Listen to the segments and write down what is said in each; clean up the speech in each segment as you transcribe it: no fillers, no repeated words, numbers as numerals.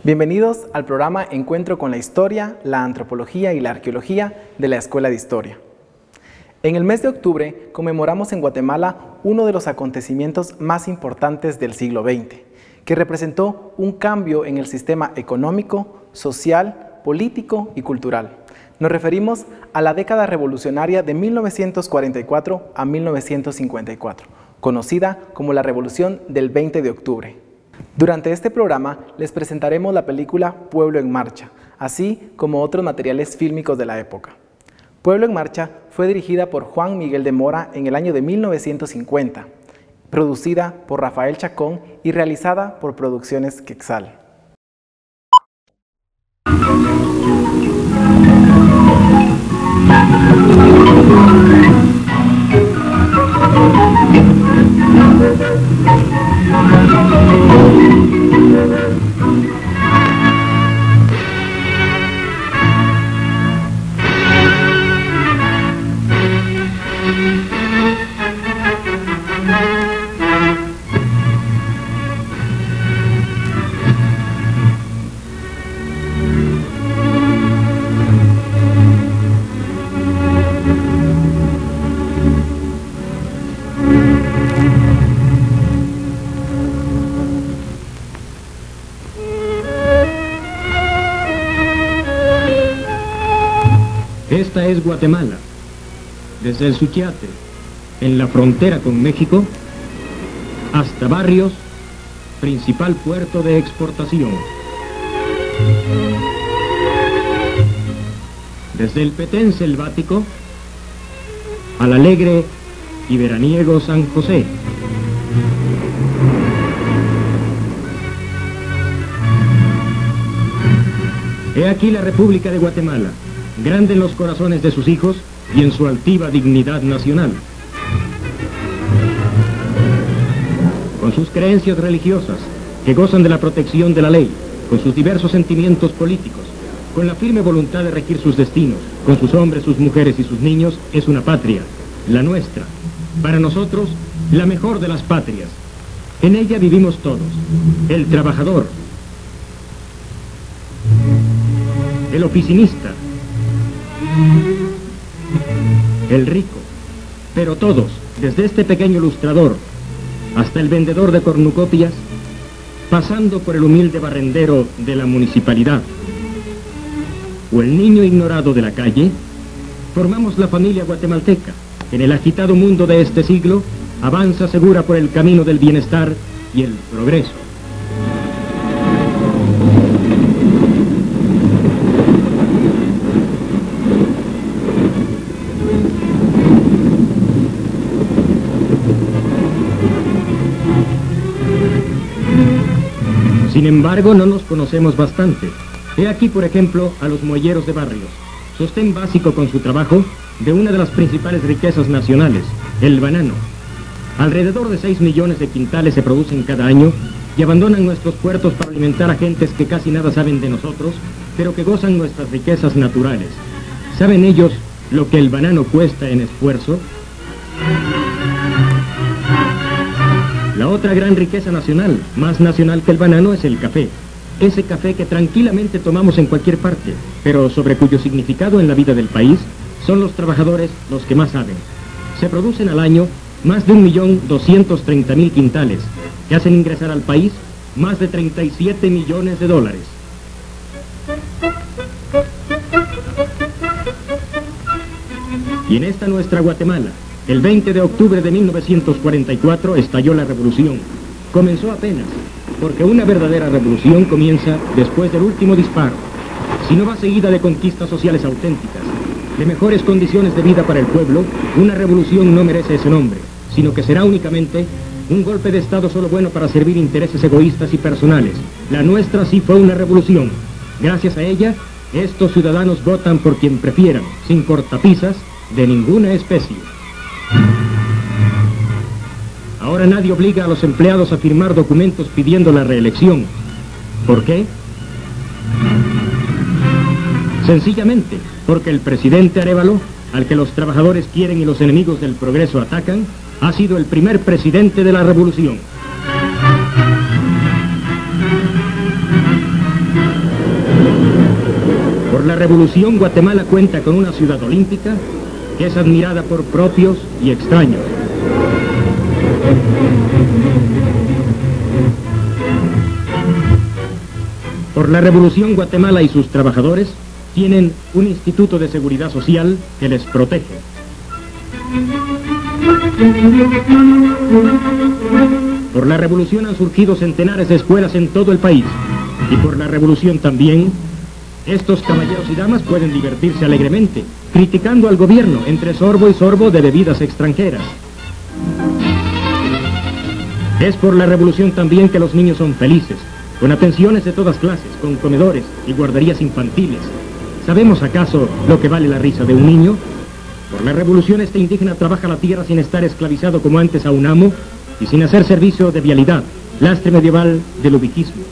Bienvenidos al programa Encuentro con la Historia, la Antropología y la Arqueología de la Escuela de Historia. En el mes de octubre conmemoramos en Guatemala uno de los acontecimientos más importantes del siglo XX, que representó un cambio en el sistema económico, social, político y cultural. Nos referimos a la década revolucionaria de 1944 a 1954, conocida como la Revolución del 20 de octubre. Durante este programa les presentaremos la película Pueblo en Marcha, así como otros materiales fílmicos de la época. Pueblo en Marcha fue dirigida por Juan Miguel de Mora en el año de 1950, producida por Rafael Chacón y realizada por Producciones Quetzal. Esta es Guatemala, desde el Suchiate, en la frontera con México, hasta Barrios, principal puerto de exportación. Desde el Petén selvático al alegre y veraniego San José. He aquí la República de Guatemala, grande en los corazones de sus hijos y en su altiva dignidad nacional. Con sus creencias religiosas, que gozan de la protección de la ley, con sus diversos sentimientos políticos, con la firme voluntad de regir sus destinos, con sus hombres, sus mujeres y sus niños, es una patria, la nuestra, para nosotros, la mejor de las patrias. En ella vivimos todos, el trabajador, el oficinista, el rico, pero todos, desde este pequeño ilustrador hasta el vendedor de cornucopias, pasando por el humilde barrendero de la municipalidad o el niño ignorado de la calle, formamos la familia guatemalteca. En el agitado mundo de este siglo, avanza segura por el camino del bienestar y el progreso. Sin embargo, no nos conocemos bastante. He aquí, por ejemplo, a los muelleros de Barrios, sostén básico con su trabajo de una de las principales riquezas nacionales, el banano. Alrededor de 6 millones de quintales se producen cada año y abandonan nuestros puertos para alimentar a gentes que casi nada saben de nosotros, pero que gozan nuestras riquezas naturales. ¿Saben ellos lo que el banano cuesta en esfuerzo? La otra gran riqueza nacional, más nacional que el banano, es el café. Ese café que tranquilamente tomamos en cualquier parte, pero sobre cuyo significado en la vida del país son los trabajadores los que más saben. Se producen al año más de 1.230.000 quintales, que hacen ingresar al país más de 37 millones de dólares. Y en esta nuestra Guatemala, el 20 de octubre de 1944 estalló la revolución. Comenzó apenas, porque una verdadera revolución comienza después del último disparo. Si no va seguida de conquistas sociales auténticas, de mejores condiciones de vida para el pueblo, una revolución no merece ese nombre, sino que será únicamente un golpe de Estado solo bueno para servir intereses egoístas y personales. La nuestra sí fue una revolución. Gracias a ella, estos ciudadanos votan por quien prefieran, sin cortapisas de ninguna especie. Ahora nadie obliga a los empleados a firmar documentos pidiendo la reelección. ¿Por qué? Sencillamente, porque el presidente Arévalo, al que los trabajadores quieren y los enemigos del progreso atacan, ha sido el primer presidente de la revolución. Por la revolución, Guatemala cuenta con una ciudad olímpica que es admirada por propios y extraños. Por la revolución, Guatemala y sus trabajadores tienen un instituto de seguridad social que les protege. Por la revolución han surgido centenares de escuelas en todo el país. Y por la revolución también, estos caballeros y damas pueden divertirse alegremente, criticando al gobierno entre sorbo y sorbo de bebidas extranjeras. Es por la revolución también que los niños son felices, con atenciones de todas clases, con comedores y guarderías infantiles. ¿Sabemos acaso lo que vale la risa de un niño? Por la revolución este indígena trabaja la tierra sin estar esclavizado como antes a un amo y sin hacer servicio de vialidad, lastre medieval del ubiquismo.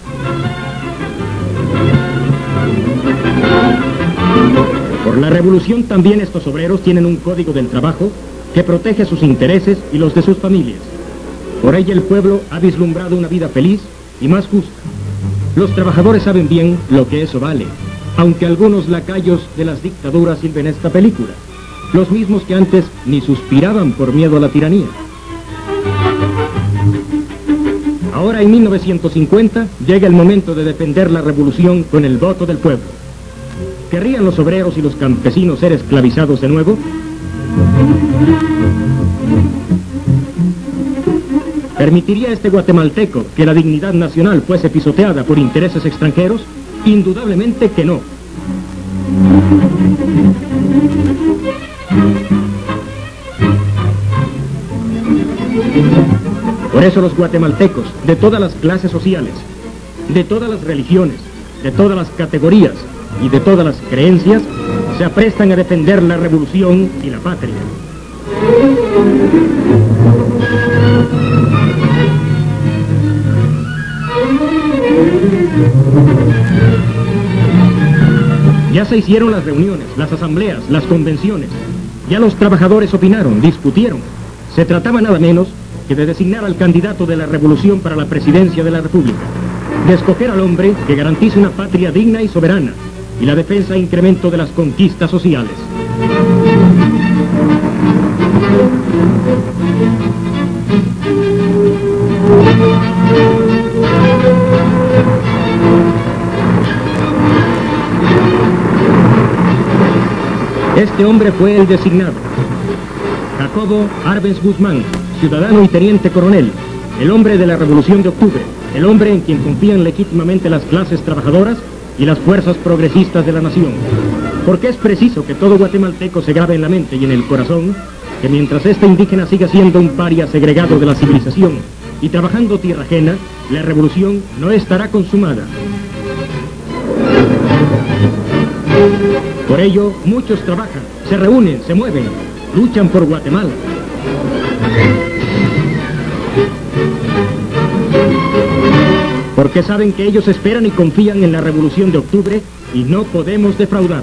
Por la revolución también estos obreros tienen un código del trabajo que protege sus intereses y los de sus familias. Por ella el pueblo ha vislumbrado una vida feliz y más justa. Los trabajadores saben bien lo que eso vale, aunque algunos lacayos de las dictaduras sirven esta película, los mismos que antes ni suspiraban por miedo a la tiranía. Ahora en 1950 llega el momento de defender la revolución con el voto del pueblo. ¿Querrían los obreros y los campesinos ser esclavizados de nuevo? ¿Permitiría este guatemalteco que la dignidad nacional fuese pisoteada por intereses extranjeros? Indudablemente que no. Por eso los guatemaltecos, de todas las clases sociales, de todas las religiones, de todas las categorías y de todas las creencias, se aprestan a defender la revolución y la patria. Ya se hicieron las reuniones, las asambleas, las convenciones. Ya los trabajadores opinaron, discutieron. Se trataba nada menos que de designar al candidato de la revolución para la presidencia de la República, de escoger al hombre que garantice una patria digna y soberana y la defensa e incremento de las conquistas sociales. Este hombre fue el designado, Jacobo Arbenz Guzmán, ciudadano y teniente coronel, el hombre de la Revolución de Octubre, el hombre en quien confían legítimamente las clases trabajadoras y las fuerzas progresistas de la nación. Porque es preciso que todo guatemalteco se grabe en la mente y en el corazón que mientras este indígena siga siendo un paria segregado de la civilización y trabajando tierra ajena, la revolución no estará consumada. Por ello, muchos trabajan, se reúnen, se mueven, luchan por Guatemala. Porque saben que ellos esperan y confían en la Revolución de Octubre y no podemos defraudar.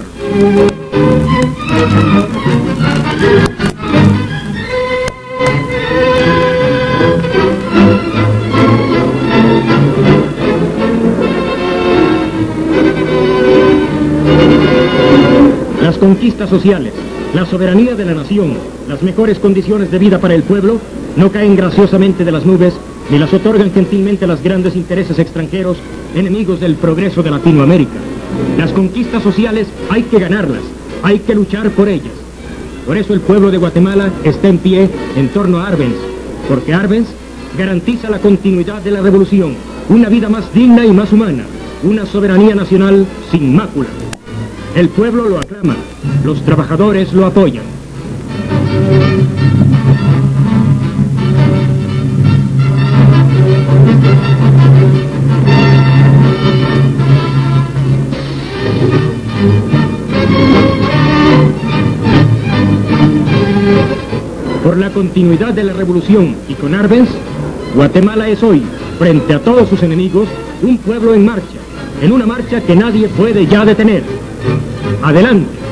Las conquistas sociales, la soberanía de la nación, las mejores condiciones de vida para el pueblo, no caen graciosamente de las nubes, ni las otorgan gentilmente los grandes intereses extranjeros, enemigos del progreso de Latinoamérica. Las conquistas sociales hay que ganarlas, hay que luchar por ellas. Por eso el pueblo de Guatemala está en pie en torno a Arbenz, porque Arbenz garantiza la continuidad de la revolución, una vida más digna y más humana, una soberanía nacional sin mácula. El pueblo lo aclama, los trabajadores lo apoyan. Por la continuidad de la revolución y con Arbenz, Guatemala es hoy, frente a todos sus enemigos, un pueblo en marcha, en una marcha que nadie puede ya detener. ¡Adelante!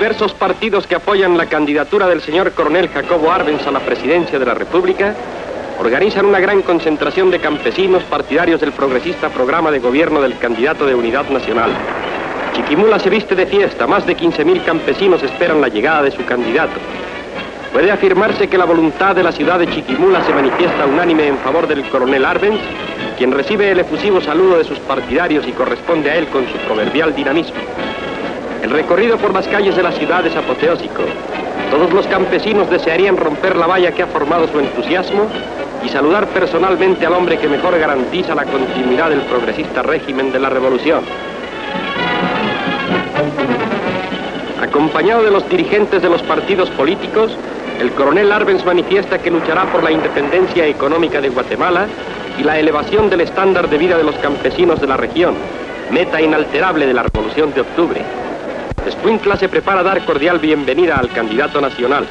diversos partidos que apoyan la candidatura del señor coronel Jacobo Arbenz a la presidencia de la República organizan una gran concentración de campesinos partidarios del progresista programa de gobierno del candidato de Unidad Nacional. Chiquimula se viste de fiesta, más de 15.000 campesinos esperan la llegada de su candidato. Puede afirmarse que la voluntad de la ciudad de Chiquimula se manifiesta unánime en favor del coronel Arbenz, quien recibe el efusivo saludo de sus partidarios y corresponde a él con su proverbial dinamismo. El recorrido por las calles de la ciudad es apoteósico. Todos los campesinos desearían romper la valla que ha formado su entusiasmo y saludar personalmente al hombre que mejor garantiza la continuidad del progresista régimen de la revolución. Acompañado de los dirigentes de los partidos políticos, el coronel Arbenz manifiesta que luchará por la independencia económica de Guatemala y la elevación del estándar de vida de los campesinos de la región, meta inalterable de la Revolución de Octubre. Escuintla se prepara a dar cordial bienvenida al candidato nacional.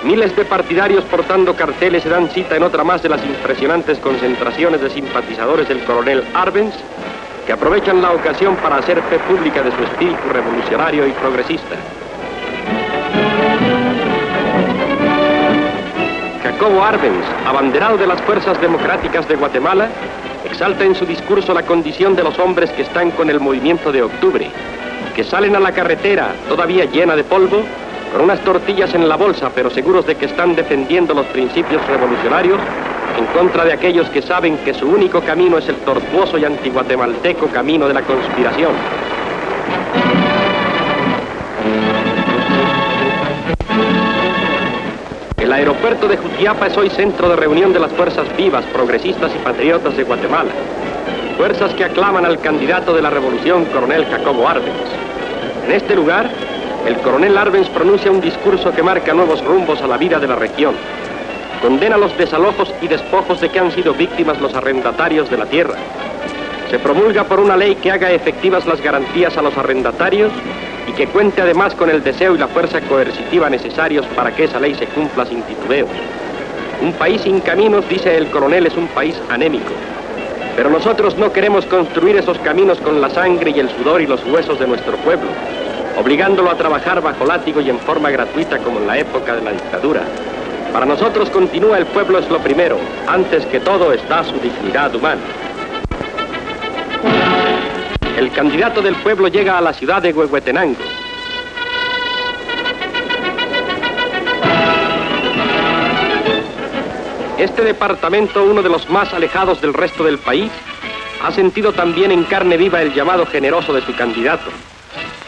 Miles de partidarios portando carteles se dan cita en otra más de las impresionantes concentraciones de simpatizadores del coronel Arbenz, que aprovechan la ocasión para hacer fe pública de su espíritu revolucionario y progresista. Jacobo Arbenz, abanderado de las fuerzas democráticas de Guatemala, exalta en su discurso la condición de los hombres que están con el movimiento de octubre, que salen a la carretera todavía llena de polvo, con unas tortillas en la bolsa, pero seguros de que están defendiendo los principios revolucionarios en contra de aquellos que saben que su único camino es el tortuoso y antiguatemalteco camino de la conspiración. El aeropuerto de Jutiapa es hoy centro de reunión de las fuerzas vivas, progresistas y patriotas de Guatemala. Fuerzas que aclaman al candidato de la revolución, coronel Jacobo Arbenz. En este lugar, el coronel Arbenz pronuncia un discurso que marca nuevos rumbos a la vida de la región. Condena los desalojos y despojos de que han sido víctimas los arrendatarios de la tierra. Se promulga por una ley que haga efectivas las garantías a los arrendatarios y que cuente además con el deseo y la fuerza coercitiva necesarios para que esa ley se cumpla sin titubeos. Un país sin caminos, dice el coronel, es un país anémico. Pero nosotros no queremos construir esos caminos con la sangre y el sudor y los huesos de nuestro pueblo, obligándolo a trabajar bajo látigo y en forma gratuita como en la época de la dictadura. Para nosotros, continúa, el pueblo es lo primero, antes que todo está su dignidad humana. El candidato del pueblo llega a la ciudad de Huehuetenango. Este departamento, uno de los más alejados del resto del país, ha sentido también en carne viva el llamado generoso de su candidato.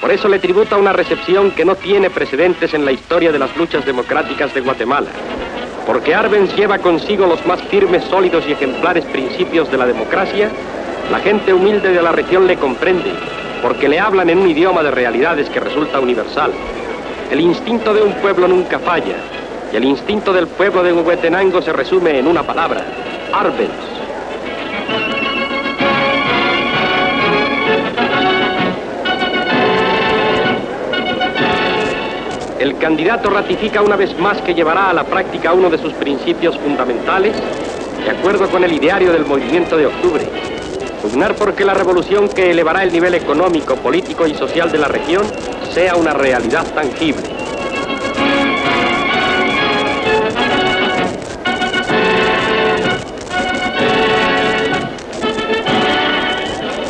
Por eso le tributa una recepción que no tiene precedentes en la historia de las luchas democráticas de Guatemala. Porque Arbenz lleva consigo los más firmes, sólidos y ejemplares principios de la democracia, la gente humilde de la región le comprende, porque le hablan en un idioma de realidades que resulta universal. El instinto de un pueblo nunca falla, y el instinto del pueblo de Huehuetenango se resume en una palabra: Arbenz. El candidato ratifica una vez más que llevará a la práctica uno de sus principios fundamentales, de acuerdo con el ideario del movimiento de octubre: pugnar porque la revolución que elevará el nivel económico, político y social de la región sea una realidad tangible.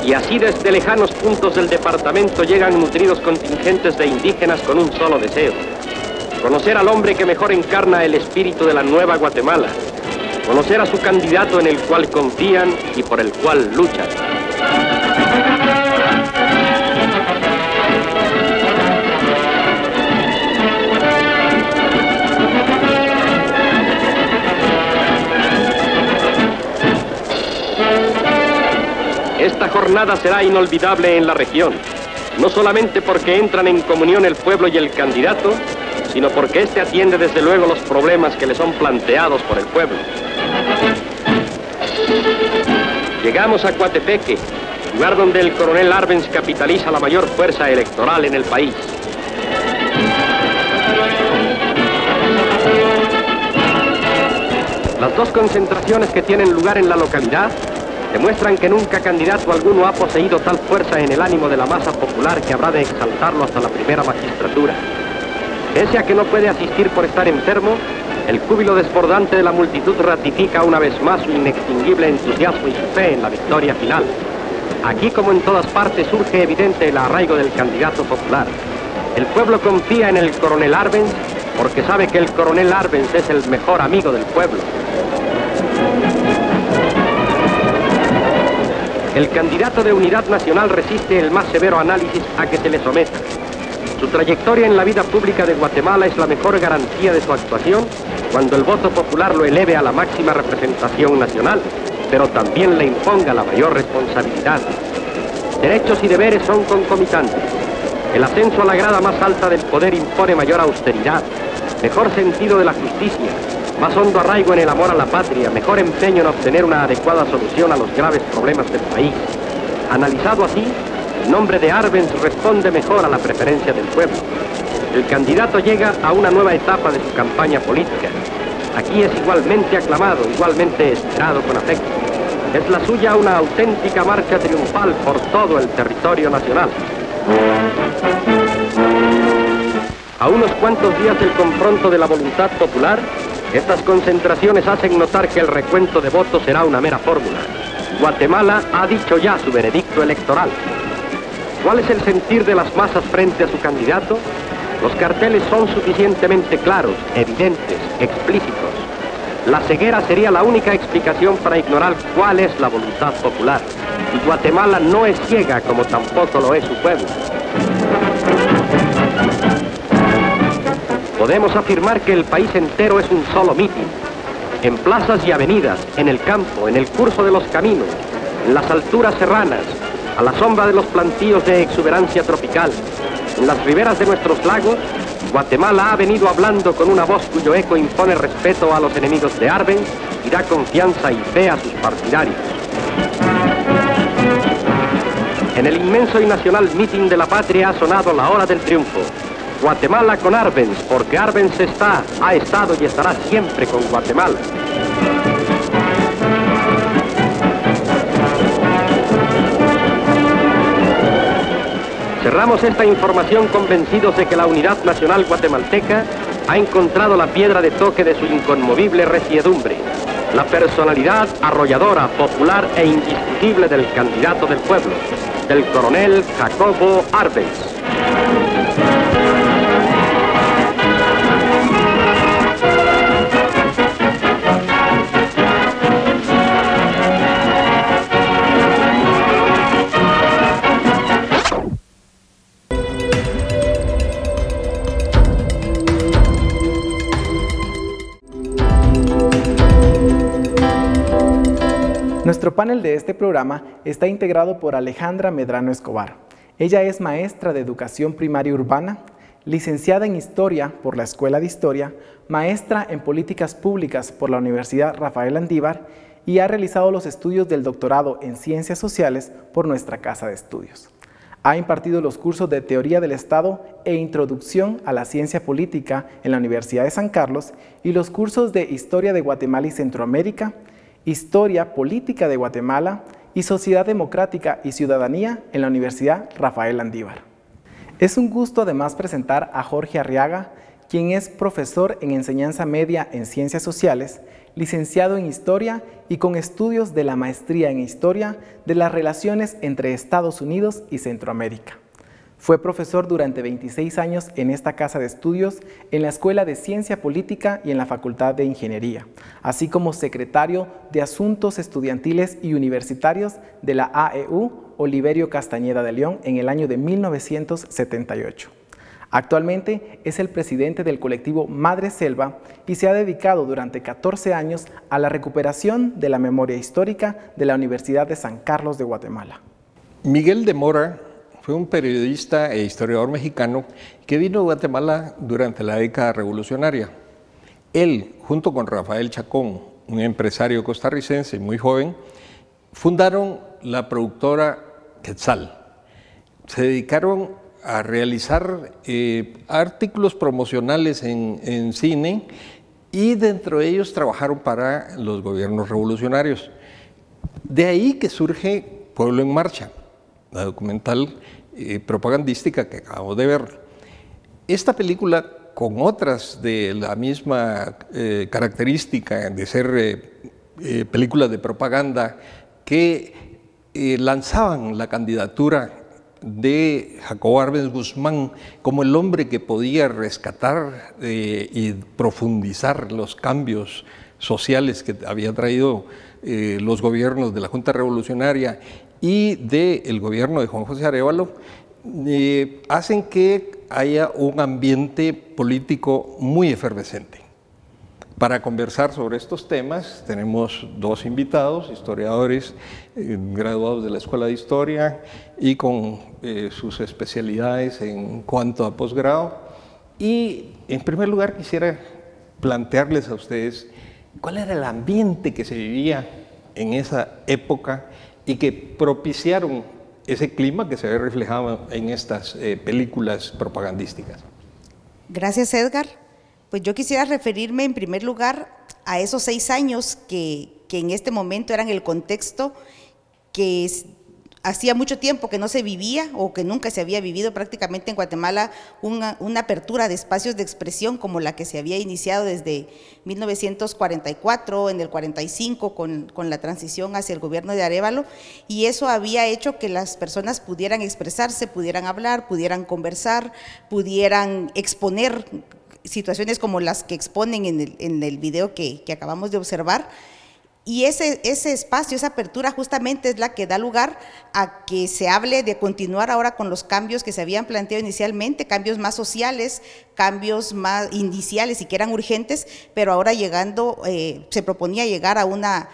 Y así desde lejanos puntos del departamento llegan nutridos contingentes de indígenas con un solo deseo: conocer al hombre que mejor encarna el espíritu de la nueva Guatemala, conocer a su candidato en el cual confían y por el cual luchan. Esta jornada será inolvidable en la región, no solamente porque entran en comunión el pueblo y el candidato, sino porque éste atiende desde luego los problemas que le son planteados por el pueblo. Llegamos a Coatepeque, lugar donde el coronel Arbenz capitaliza la mayor fuerza electoral en el país. Las dos concentraciones que tienen lugar en la localidad demuestran que nunca candidato alguno ha poseído tal fuerza en el ánimo de la masa popular que habrá de exaltarlo hasta la primera magistratura. Pese a que no puede asistir por estar enfermo, el júbilo desbordante de la multitud ratifica una vez más su inextinguible entusiasmo y su fe en la victoria final. Aquí, como en todas partes, surge evidente el arraigo del candidato popular. El pueblo confía en el coronel Arbenz porque sabe que el coronel Arbenz es el mejor amigo del pueblo. El candidato de Unidad Nacional resiste el más severo análisis a que se le someta. Su trayectoria en la vida pública de Guatemala es la mejor garantía de su actuación cuando el voto popular lo eleve a la máxima representación nacional, pero también le imponga la mayor responsabilidad. Derechos y deberes son concomitantes. El ascenso a la grada más alta del poder impone mayor austeridad, mejor sentido de la justicia, más hondo arraigo en el amor a la patria, mejor empeño en obtener una adecuada solución a los graves problemas del país. Analizado así, el nombre de Arbenz responde mejor a la preferencia del pueblo. El candidato llega a una nueva etapa de su campaña política. Aquí es igualmente aclamado, igualmente esperado con afecto. Es la suya una auténtica marcha triunfal por todo el territorio nacional. A unos cuantos días del confronto de la voluntad popular, estas concentraciones hacen notar que el recuento de votos será una mera fórmula. Guatemala ha dicho ya su veredicto electoral. ¿Cuál es el sentir de las masas frente a su candidato? Los carteles son suficientemente claros, evidentes, explícitos. La ceguera sería la única explicación para ignorar cuál es la voluntad popular. Y Guatemala no es ciega como tampoco lo es su pueblo. Podemos afirmar que el país entero es un solo mitin. En plazas y avenidas, en el campo, en el curso de los caminos, en las alturas serranas, a la sombra de los plantíos de exuberancia tropical, en las riberas de nuestros lagos, Guatemala ha venido hablando con una voz cuyo eco impone respeto a los enemigos de Arbenz y da confianza y fe a sus partidarios. En el inmenso y nacional mitin de la patria ha sonado la hora del triunfo. Guatemala con Arbenz, porque Arbenz ha estado y estará siempre con Guatemala. Cerramos esta información convencidos de que la unidad nacional guatemalteca ha encontrado la piedra de toque de su inconmovible resiedumbre, la personalidad arrolladora, popular e indiscutible del candidato del pueblo, del coronel Jacobo Arbenz. Nuestro panel de este programa está integrado por Alejandra Medrano Escobar. Ella es maestra de Educación Primaria Urbana, licenciada en Historia por la Escuela de Historia, maestra en Políticas Públicas por la Universidad Rafael Andívar y ha realizado los estudios del doctorado en Ciencias Sociales por nuestra Casa de Estudios. Ha impartido los cursos de Teoría del Estado e Introducción a la Ciencia Política en la Universidad de San Carlos y los cursos de Historia de Guatemala y Centroamérica, Historia Política de Guatemala y Sociedad Democrática y Ciudadanía en la Universidad Rafael Andívar. Es un gusto además presentar a Jorge Arriaga, quien es profesor en Enseñanza Media en Ciencias Sociales, licenciado en Historia y con estudios de la maestría en Historia de las relaciones entre Estados Unidos y Centroamérica. Fue profesor durante 26 años en esta casa de estudios, en la Escuela de Ciencia Política y en la Facultad de Ingeniería, así como secretario de Asuntos Estudiantiles y Universitarios de la AEU Oliverio Castañeda de León en el año de 1978. Actualmente es el presidente del colectivo Madre Selva y se ha dedicado durante 14 años a la recuperación de la memoria histórica de la Universidad de San Carlos de Guatemala. Miguel de Mora fue un periodista e historiador mexicano que vino a Guatemala durante la década revolucionaria. Él, junto con Rafael Chacón, un empresario costarricense muy joven, fundaron la productora Quetzal. Se dedicaron a realizar artículos promocionales en cine y dentro de ellos trabajaron para los gobiernos revolucionarios. De ahí que surge Pueblo en Marcha, la documental propagandística que acabamos de ver. Esta película, con otras de la misma característica de ser películas de propaganda que lanzaban la candidatura de Jacobo Arbenz Guzmán como el hombre que podía rescatar y profundizar los cambios sociales que había traído los gobiernos de la Junta Revolucionaria y del gobierno de Juan José Arévalo, hacen que haya un ambiente político muy efervescente. Para conversar sobre estos temas tenemos dos invitados, historiadores graduados de la Escuela de Historia y con sus especialidades en cuanto a posgrado. Y en primer lugar quisiera plantearles a ustedes cuál era el ambiente que se vivía en esa época y que propiciaron ese clima que se ve reflejado en estas películas propagandísticas. Gracias, Edgar. Pues yo quisiera referirme en primer lugar a esos 6 años que en este momento eran el contexto que hacía mucho tiempo que no se vivía o que nunca se había vivido prácticamente en Guatemala una apertura de espacios de expresión como la que se había iniciado desde 1944, en el 45 con la transición hacia el gobierno de Arévalo, y eso había hecho que las personas pudieran expresarse, pudieran hablar, pudieran conversar, pudieran exponer situaciones como las que exponen en el video que acabamos de observar. Y ese espacio, esa apertura justamente es la que da lugar a que se hable de continuar ahora con los cambios que se habían planteado inicialmente, cambios más sociales, cambios más iniciales y que eran urgentes, pero ahora llegando, se proponía llegar a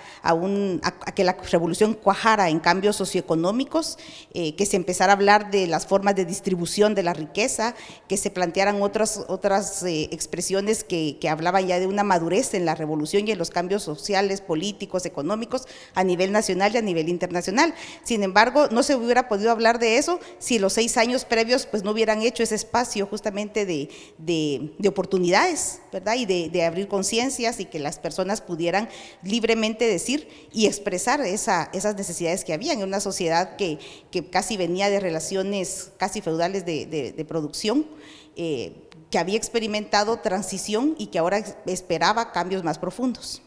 que la revolución cuajara en cambios socioeconómicos, que se empezara a hablar de las formas de distribución de la riqueza, que se plantearan otras expresiones que hablaban ya de una madurez en la revolución y en los cambios sociales, políticos, económicos a nivel nacional y a nivel internacional. Sin embargo, no se hubiera podido hablar de eso si los 6 años previos pues no hubieran hecho ese espacio justamente de oportunidades, ¿verdad? Y de abrir conciencias y que las personas pudieran libremente decir y expresar esas necesidades que había en una sociedad que casi venía de relaciones casi feudales de producción, que había experimentado transición y que ahora esperaba cambios más profundos.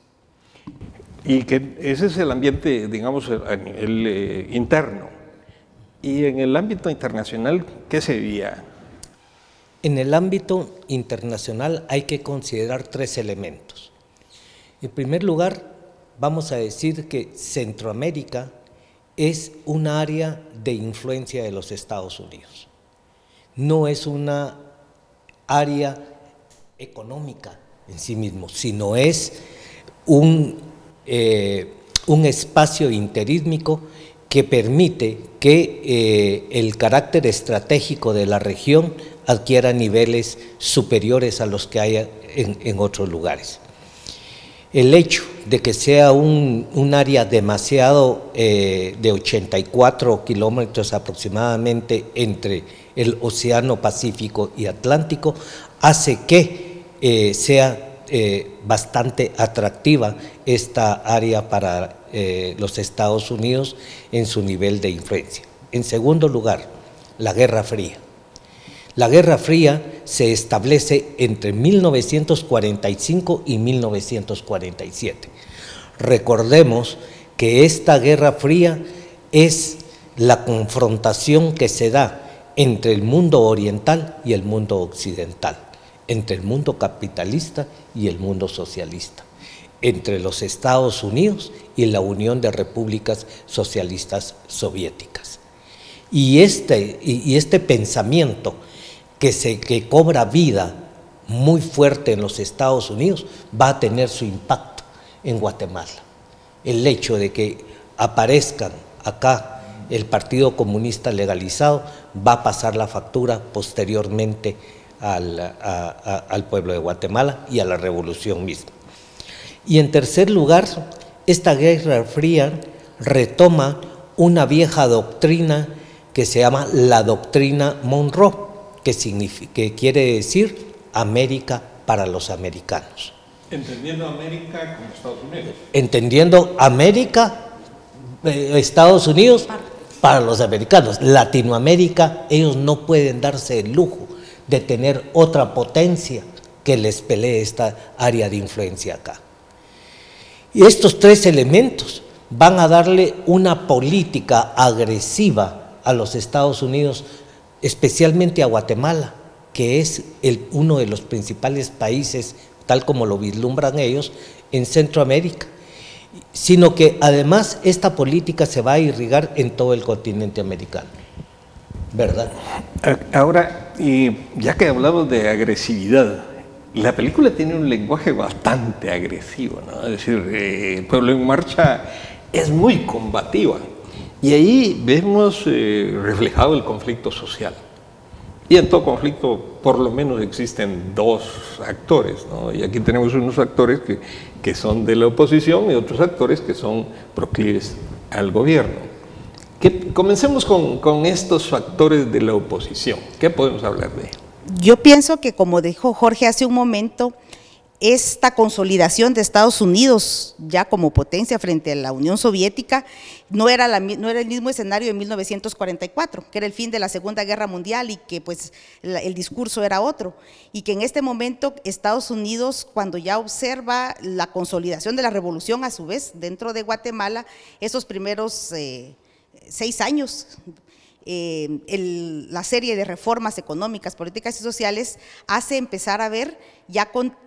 Y que ese es el ambiente, digamos, a nivel interno. Y en el ámbito internacional, ¿qué se vivía? En el ámbito internacional hay que considerar 3 elementos. En primer lugar, vamos a decir que Centroamérica es un área de influencia de los Estados Unidos. No es una área económica en sí mismo, sino es un espacio interítmico que permite que el carácter estratégico de la región adquiera niveles superiores a los que hay en otros lugares. El hecho de que sea un área demasiado de 84 kilómetros aproximadamente entre el Océano Pacífico y Atlántico hace que sea bastante atractiva esta área para los Estados Unidos en su nivel de influencia. En segundo lugar, la Guerra Fría. La Guerra Fría se establece entre 1945 y 1947. Recordemos que esta Guerra Fría es la confrontación que se da entre el mundo oriental y el mundo occidental, entre el mundo capitalista y el mundo socialista, entre los Estados Unidos y la Unión de Repúblicas Socialistas Soviéticas. Y este pensamiento que cobra vida muy fuerte en los Estados Unidos va a tener su impacto en Guatemala. El hecho de que aparezcan acá el Partido Comunista legalizado va a pasar la factura posteriormente al pueblo de Guatemala y a la revolución misma. Y en tercer lugar, esta Guerra Fría retoma una vieja doctrina que se llama la doctrina Monroe, que quiere decir América para los americanos. Entendiendo América como Estados Unidos. Entendiendo América Estados Unidos para los americanos. Latinoamérica, ellos no pueden darse el lujo de tener otra potencia que les pelee esta área de influencia acá. Y estos tres elementos van a darle una política agresiva a los Estados Unidos, especialmente a Guatemala, que es uno de los principales países, tal como lo vislumbran ellos, en Centroamérica, sino que además esta política se va a irrigar en todo el continente americano, ¿verdad? Ahora, ya que hablamos de agresividad, la película tiene un lenguaje bastante agresivo, ¿no? Es decir, Pueblo en Marcha es muy combativa y ahí vemos reflejado el conflicto social. Y en todo conflicto, por lo menos, existen dos actores, ¿no? Y aquí tenemos unos actores que son de la oposición y otros actores que son proclives al gobierno. Comencemos con estos factores de la oposición. ¿Qué podemos hablar de ello? Yo pienso que, como dijo Jorge hace un momento, esta consolidación de Estados Unidos ya como potencia frente a la Unión Soviética no era el mismo escenario de 1944, que era el fin de la Segunda Guerra Mundial y que pues el discurso era otro, y que en este momento Estados Unidos, cuando ya observa la consolidación de la revolución a su vez dentro de Guatemala, esos primeros 6 años, la serie de reformas económicas, políticas y sociales hace empezar a ver ya con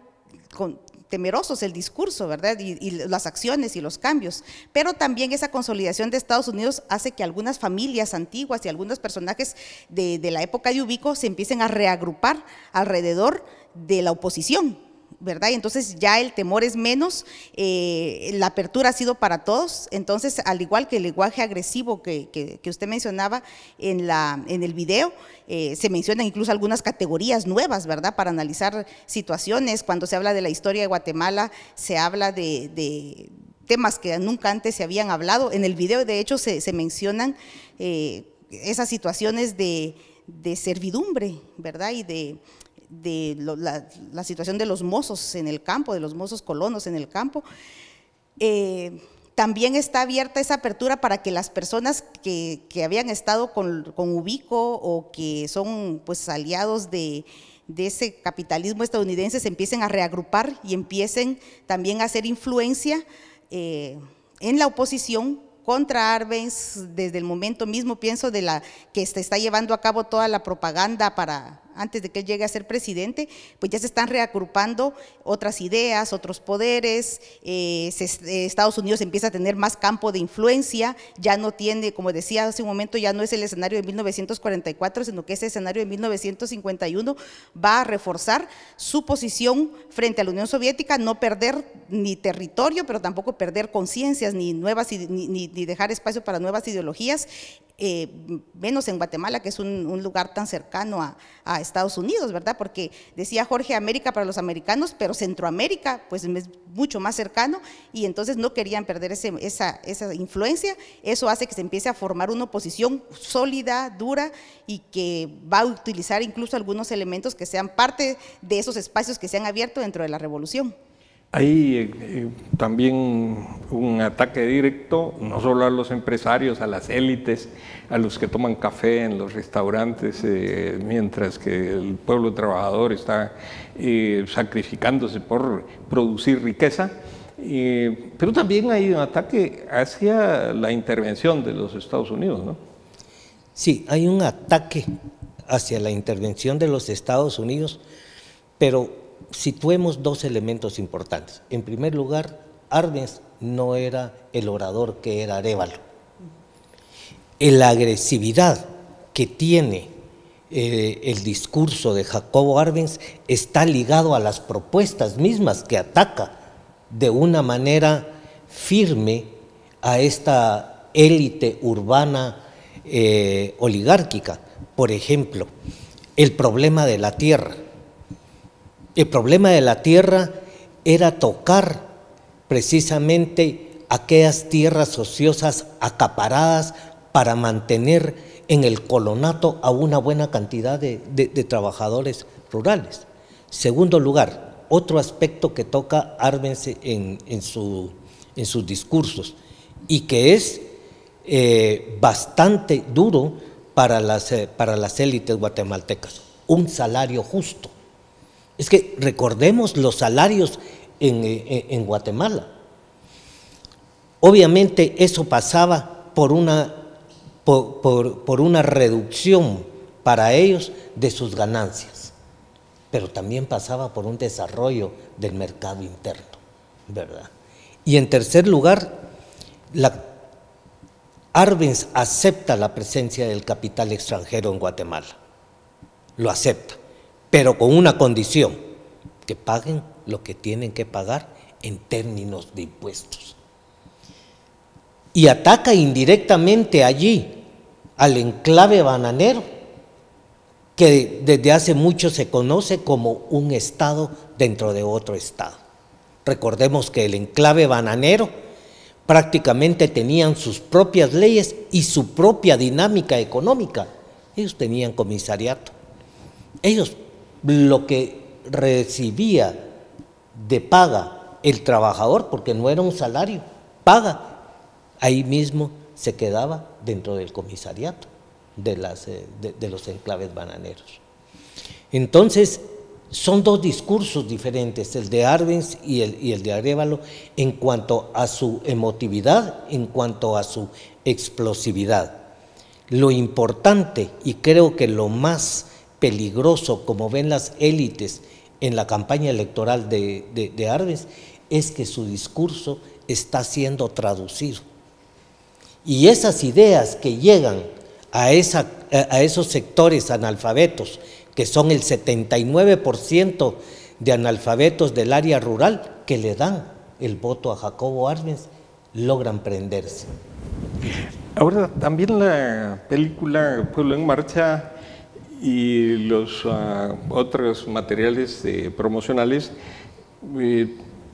temerosos el discurso, ¿verdad? Y las acciones y los cambios, pero también esa consolidación de Estados Unidos hace que algunas familias antiguas y algunos personajes de la época de Ubico se empiecen a reagrupar alrededor de la oposición, ¿verdad? Y entonces ya el temor es menos, la apertura ha sido para todos. Entonces, al igual que el lenguaje agresivo que usted mencionaba en el video, se mencionan incluso algunas categorías nuevas, ¿verdad?, para analizar situaciones. Cuando se habla de la historia de Guatemala, se habla de temas que nunca antes se habían hablado. En el video, de hecho, se mencionan esas situaciones de servidumbre, ¿verdad?, y la situación de los mozos en el campo, de los mozos colonos en el campo. También está abierta esa apertura para que las personas que habían estado con Ubico o que son pues aliados de ese capitalismo estadounidense se empiecen a reagrupar y empiecen también a hacer influencia en la oposición contra Arbenz. Desde el momento mismo, pienso, de la que se está llevando a cabo toda la propaganda antes de que él llegue a ser presidente, pues ya se están reagrupando otras ideas, otros poderes. Estados Unidos empieza a tener más campo de influencia, ya no tiene, como decía hace un momento, ya no es el escenario de 1944, sino que ese escenario de 1951 va a reforzar su posición frente a la Unión Soviética, no perder ni territorio, pero tampoco perder conciencias, ni dejar espacio para nuevas ideologías. Menos en Guatemala, que es un lugar tan cercano a Estados Unidos, ¿verdad? Porque decía Jorge, América para los americanos, pero Centroamérica pues es mucho más cercano, y entonces no querían perder esa influencia. Eso hace que se empiece a formar una oposición sólida, dura, y que va a utilizar incluso algunos elementos que sean parte de esos espacios que se han abierto dentro de la revolución. Hay también un ataque directo, no solo a los empresarios, a las élites, a los que toman café en los restaurantes, mientras que el pueblo trabajador está sacrificándose por producir riqueza, pero también hay un ataque hacia la intervención de los Estados Unidos, ¿no? Sí, hay un ataque hacia la intervención de los Estados Unidos, pero situemos dos elementos importantes. En primer lugar, Arbenz no era el orador que era Arévalo. La agresividad que tiene el discurso de Jacobo Arbenz está ligado a las propuestas mismas que ataca de una manera firme a esta élite urbana oligárquica. Por ejemplo, el problema de la tierra. El problema de la tierra era tocar precisamente aquellas tierras ociosas acaparadas para mantener en el colonato a una buena cantidad de trabajadores rurales. Segundo lugar, otro aspecto que toca Arbenz en sus discursos, y que es bastante duro para las élites guatemaltecas, un salario justo. Es que recordemos los salarios en Guatemala. Obviamente eso pasaba por una reducción para ellos de sus ganancias, pero también pasaba por un desarrollo del mercado interno, ¿verdad? Y en tercer lugar, Arbenz acepta la presencia del capital extranjero en Guatemala, lo acepta, pero con una condición, que paguen lo que tienen que pagar en términos de impuestos. Y ataca indirectamente allí al enclave bananero, que desde hace mucho se conoce como un estado dentro de otro estado. Recordemos que el enclave bananero prácticamente tenían sus propias leyes y su propia dinámica económica. Ellos tenían comisariato. Ellos, lo que recibía de paga el trabajador, porque no era un salario, paga, ahí mismo se quedaba dentro del comisariato de los enclaves bananeros. Entonces, son dos discursos diferentes, el de Arbenz y el de Arévalo, en cuanto a su emotividad, en cuanto a su explosividad. Lo importante, y creo que lo más peligroso, como ven las élites en la campaña electoral de Arbenz, es que su discurso está siendo traducido. Y esas ideas que llegan a esos sectores analfabetos, que son el 79% de analfabetos del área rural, que le dan el voto a Jacobo Arbenz, logran prenderse. Ahora, también la película Pueblo en Marcha y los otros materiales promocionales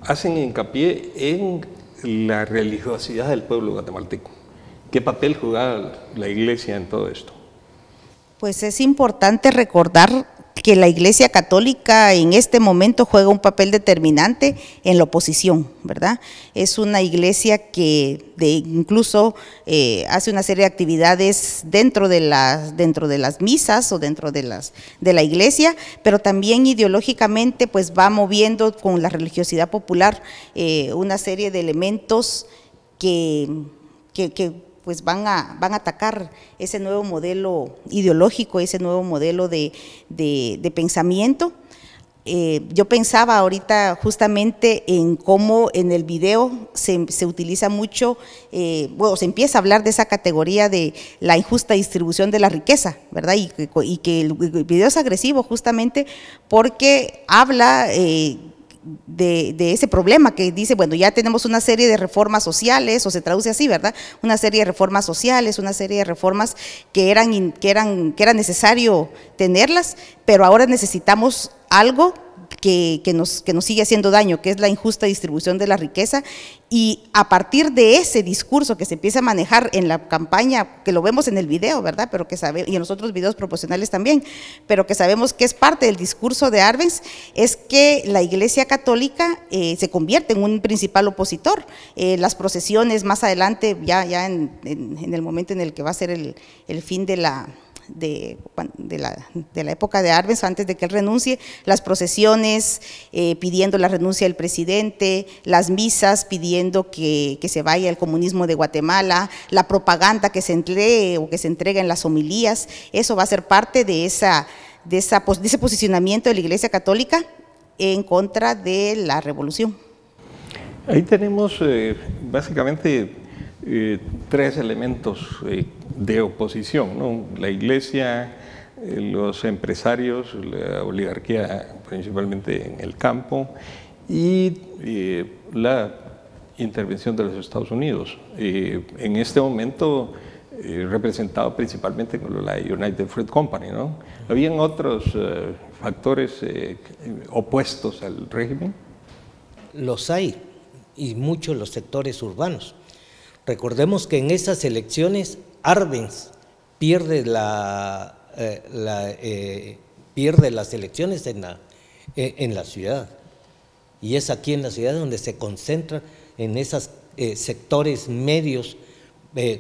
hacen hincapié en la religiosidad del pueblo guatemalteco. ¿Qué papel jugaba la Iglesia en todo esto? Pues es importante recordar que la Iglesia Católica en este momento juega un papel determinante en la oposición, ¿verdad? Es una iglesia que incluso hace una serie de actividades dentro de las misas o dentro de la iglesia, pero también ideológicamente pues va moviendo con la religiosidad popular una serie de elementos que pues van a atacar ese nuevo modelo ideológico, ese nuevo modelo de pensamiento. Yo pensaba ahorita justamente en cómo en el video se utiliza mucho, bueno, se empieza a hablar de esa categoría de la injusta distribución de la riqueza, ¿verdad? Y que el video es agresivo justamente porque habla de ese problema que dice, bueno, ya tenemos una serie de reformas sociales, o se traduce así, ¿verdad? Una serie de reformas sociales, una serie de reformas que era necesario tenerlas, pero ahora necesitamos algo que nos sigue haciendo daño, que es la injusta distribución de la riqueza, y a partir de ese discurso que se empieza a manejar en la campaña, que lo vemos en el video, ¿verdad? Pero que y en los otros videos proporcionales también, pero que sabemos que es parte del discurso de Arbenz, es que la Iglesia Católica se convierte en un principal opositor. Las procesiones más adelante, ya en el momento en el que va a ser el fin de la época de Arbenz, antes de que él renuncie, las procesiones pidiendo la renuncia del presidente, las misas pidiendo que se vaya el comunismo de Guatemala, la propaganda que se emplee o que se entrega en las homilías, eso va a ser parte de ese posicionamiento de la Iglesia Católica en contra de la revolución. Ahí tenemos básicamente tres elementos de oposición, ¿no? La Iglesia, los empresarios, la oligarquía principalmente en el campo y la intervención de los Estados Unidos. En este momento representado principalmente con la United Fruit Company, ¿no? ¿Habían otros factores opuestos al régimen? Los hay, y muchos los sectores urbanos. Recordemos que en esas elecciones Arbenz pierde las elecciones en la ciudad, y es aquí en la ciudad donde se concentran en esos sectores medios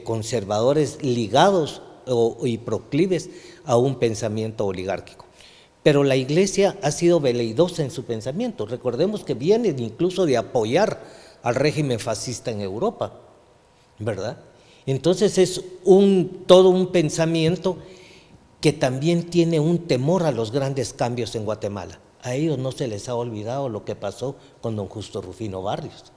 conservadores ligados y proclives a un pensamiento oligárquico. Pero la Iglesia ha sido veleidosa en su pensamiento. Recordemos que viene incluso de apoyar al régimen fascista en Europa, ¿verdad? Entonces es todo un pensamiento que también tiene un temor a los grandes cambios en Guatemala. A ellos no se les ha olvidado lo que pasó con don Justo Rufino Barrios.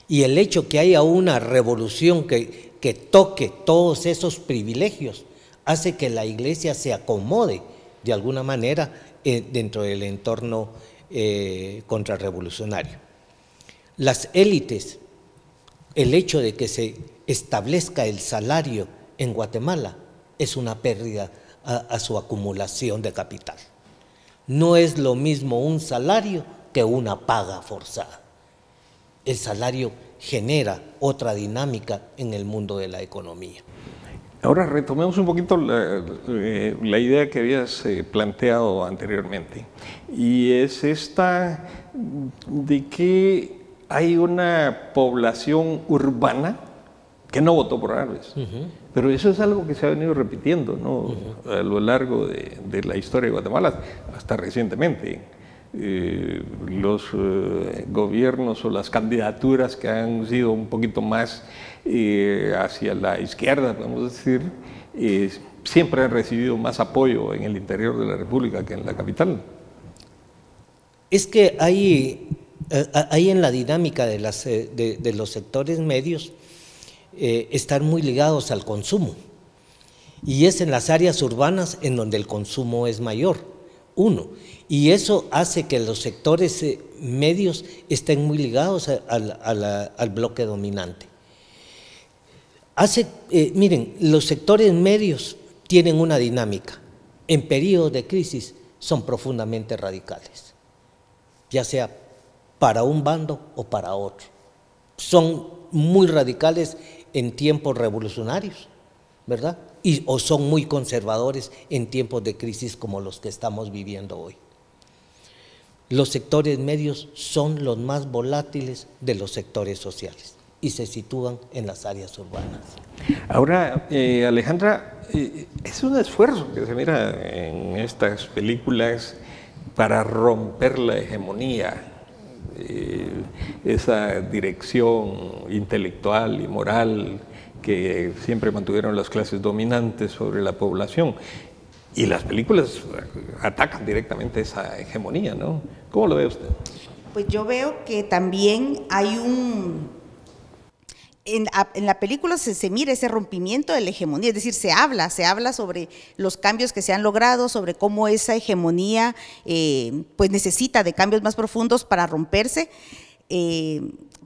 Y el hecho que haya una revolución que toque todos esos privilegios hace que la Iglesia se acomode de alguna manera dentro del entorno contrarrevolucionario. Las élites, el hecho de que se establezca el salario en Guatemala es una pérdida a su acumulación de capital. No es lo mismo un salario que una paga forzada. El salario genera otra dinámica en el mundo de la economía. Ahora retomemos un poquito la idea que habías planteado anteriormente, y es esta de que hay una población urbana que no votó por Arbenz. Pero eso es algo que se ha venido repitiendo, ¿no? A lo largo de la historia de Guatemala, hasta recientemente. Los gobiernos o las candidaturas que han sido un poquito más hacia la izquierda, vamos a decir, siempre han recibido más apoyo en el interior de la República que en la capital. Es que hay en la dinámica de los sectores medios están muy ligados al consumo, y es en las áreas urbanas en donde el consumo es mayor, y eso hace que los sectores medios estén muy ligados al bloque dominante. Miren, los sectores medios tienen una dinámica. En periodos de crisis son profundamente radicales, ya sea para un bando o para otro. Son muy radicales en tiempos revolucionarios, ¿verdad? O son muy conservadores en tiempos de crisis como los que estamos viviendo hoy. Los sectores medios son los más volátiles de los sectores sociales y se sitúan en las áreas urbanas. Ahora, Alejandra, es un esfuerzo que se mira en estas películas para romper la hegemonía, esa dirección intelectual y moral que siempre mantuvieron las clases dominantes sobre la población. Y las películas atacan directamente esa hegemonía, ¿no? ¿Cómo lo ve usted? Pues yo veo que también hay en la película se mira ese rompimiento de la hegemonía, es decir, se habla sobre los cambios que se han logrado, sobre cómo esa hegemonía pues necesita de cambios más profundos para romperse.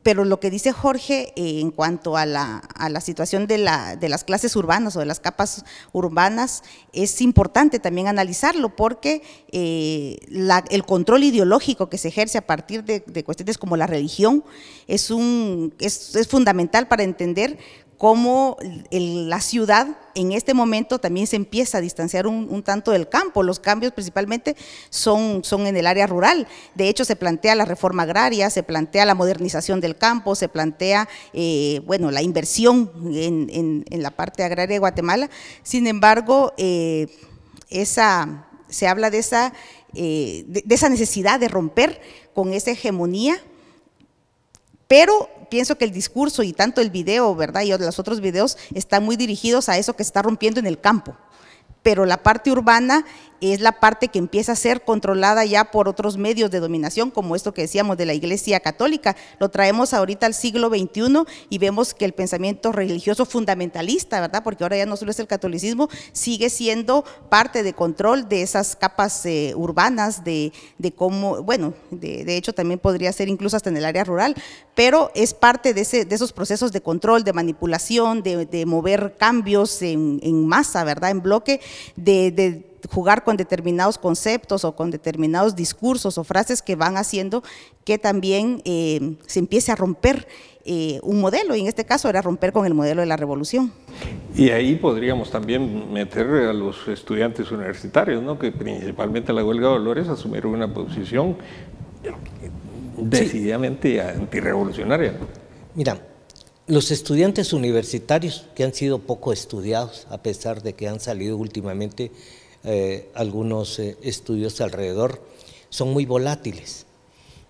Pero lo que dice Jorge en cuanto a la situación de las clases urbanas o de las capas urbanas es importante también analizarlo, porque el control ideológico que se ejerce a partir de cuestiones como la religión es fundamental para entender cómo la ciudad en este momento también se empieza a distanciar un tanto del campo. Los cambios principalmente son en el área rural. De hecho, se plantea la reforma agraria, se plantea la modernización del campo, se plantea la inversión en la parte agraria de Guatemala. Sin embargo, se habla de esa necesidad de romper con esa hegemonía, pero pienso que el discurso y tanto el video, ¿verdad?, y los otros videos están muy dirigidos a eso que se está rompiendo en el campo. Pero la parte urbana es la parte que empieza a ser controlada ya por otros medios de dominación, como esto que decíamos de la Iglesia Católica. Lo traemos ahorita al siglo XXI y vemos que el pensamiento religioso fundamentalista, ¿verdad?, porque ahora ya no solo es el catolicismo, sigue siendo parte de control de esas capas urbanas, de cómo, bueno, de hecho también podría ser incluso hasta en el área rural, pero es parte de esos procesos de control, de manipulación, de mover cambios en masa, ¿verdad?, en bloque, de jugar con determinados conceptos o con determinados discursos o frases que van haciendo que también se empiece a romper un modelo, y en este caso era romper con el modelo de la revolución. Y ahí podríamos también meter a los estudiantes universitarios, ¿no?, que principalmente la huelga de Dolores asumieron una posición decididamente antirrevolucionaria. Mira, Los estudiantes universitarios, que han sido poco estudiados, a pesar de que han salido últimamente algunos estudios alrededor, son muy volátiles.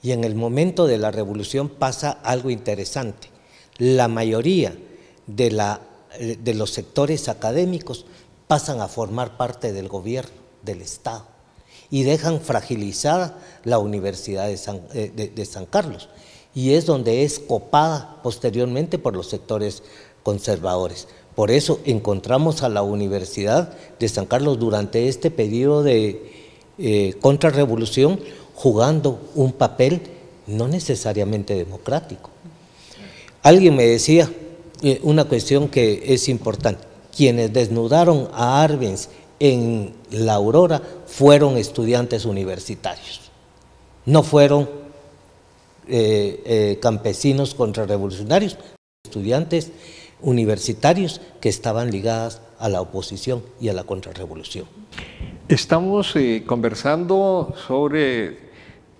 Y en el momento de la revolución pasa algo interesante. La mayoría de los sectores académicos pasan a formar parte del gobierno, del Estado, y dejan fragilizada la Universidad de San Carlos. Y es donde es copada posteriormente por los sectores conservadores. Por eso encontramos a la Universidad de San Carlos durante este periodo de contrarrevolución jugando un papel no necesariamente democrático. Alguien me decía una cuestión que es importante: quienes desnudaron a Arbenz en la Aurora fueron estudiantes universitarios, no fueron campesinos contrarrevolucionarios, estudiantes universitarios que estaban ligadas a la oposición y a la contrarrevolución. Estamos conversando sobre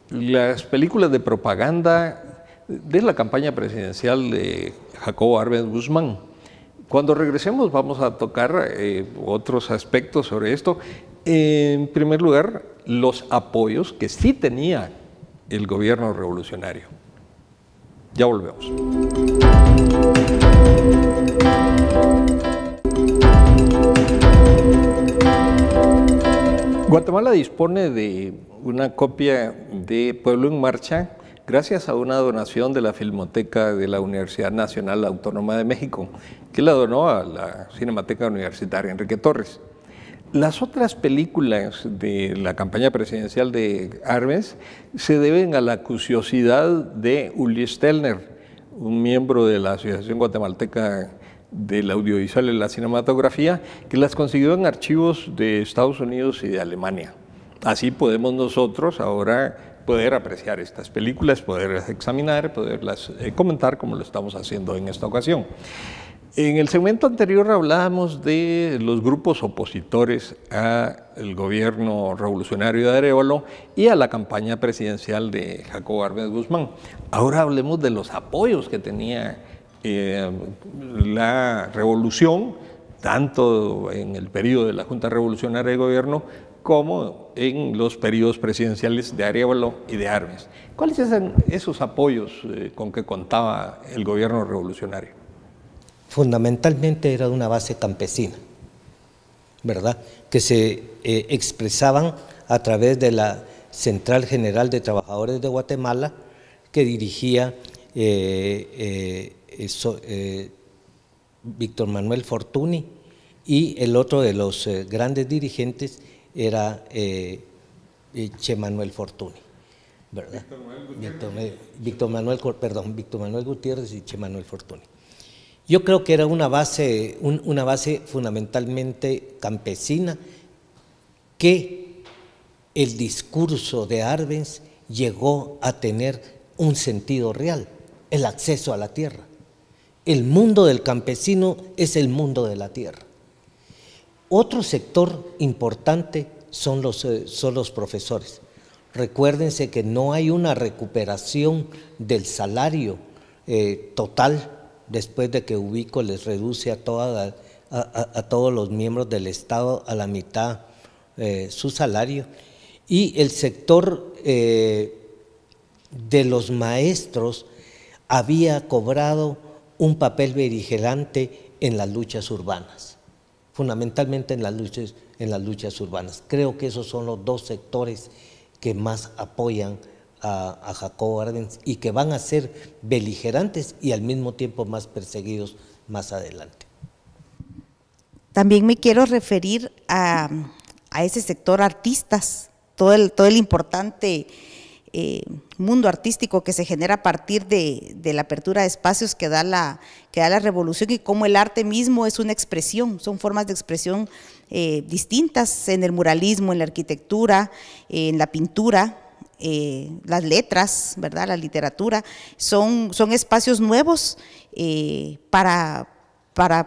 las películas de propaganda de la campaña presidencial de Jacobo Arbenz Guzmán. Cuando regresemos vamos a tocar otros aspectos sobre esto. En primer lugar, los apoyos que sí tenía el gobierno revolucionario. Ya volvemos. Guatemala dispone de una copia de Pueblo en Marcha gracias a una donación de la Filmoteca de la Universidad Nacional Autónoma de México, que la donó a la Cinemateca Universitaria Enrique Torres. Las otras películas de la campaña presidencial de Arbenz se deben a la curiosidad de Uli Stelner, un miembro de la Asociación Guatemalteca del Audiovisual y la Cinematografía, que las consiguió en archivos de Estados Unidos y de Alemania. Así podemos nosotros ahora poder apreciar estas películas, poderlas examinar, poderlas comentar como lo estamos haciendo en esta ocasión. En el segmento anterior hablábamos de los grupos opositores al gobierno revolucionario de Arévalo y a la campaña presidencial de Jacobo Arbenz Guzmán. Ahora hablemos de los apoyos que tenía la revolución, tanto en el periodo de la Junta Revolucionaria de Gobierno como en los periodos presidenciales de Arévalo y de Arbenz. ¿Cuáles eran esos apoyos con que contaba el gobierno revolucionario? Fundamentalmente era de una base campesina, ¿verdad?, que se expresaban a través de la Central General de Trabajadores de Guatemala, que dirigía Víctor Manuel Fortuny, y el otro de los grandes dirigentes era Che Manuel Fortuny, ¿verdad? Víctor Manuel Gutiérrez y Che Manuel Fortuny. Yo creo que era una base fundamentalmente campesina, que el discurso de Arbenz llegó a tener un sentido real: el acceso a la tierra. El mundo del campesino es el mundo de la tierra. Otro sector importante son los profesores. Recuérdense que no hay una recuperación del salario total después de que Ubico les reduce a todos los miembros del Estado a la mitad su salario. Y el sector de los maestros había cobrado un papel beligerante en las luchas urbanas, fundamentalmente en las luchas urbanas. Creo que esos son los dos sectores que más apoyan a Jacobo Arbenz y que van a ser beligerantes y al mismo tiempo más perseguidos más adelante. También me quiero referir a ese sector artistas, todo el importante mundo artístico que se genera a partir de la apertura de espacios que da la revolución, y cómo el arte mismo es una expresión, son formas de expresión distintas en el muralismo, en la arquitectura, en la pintura, las letras, ¿verdad?, la literatura, son espacios nuevos para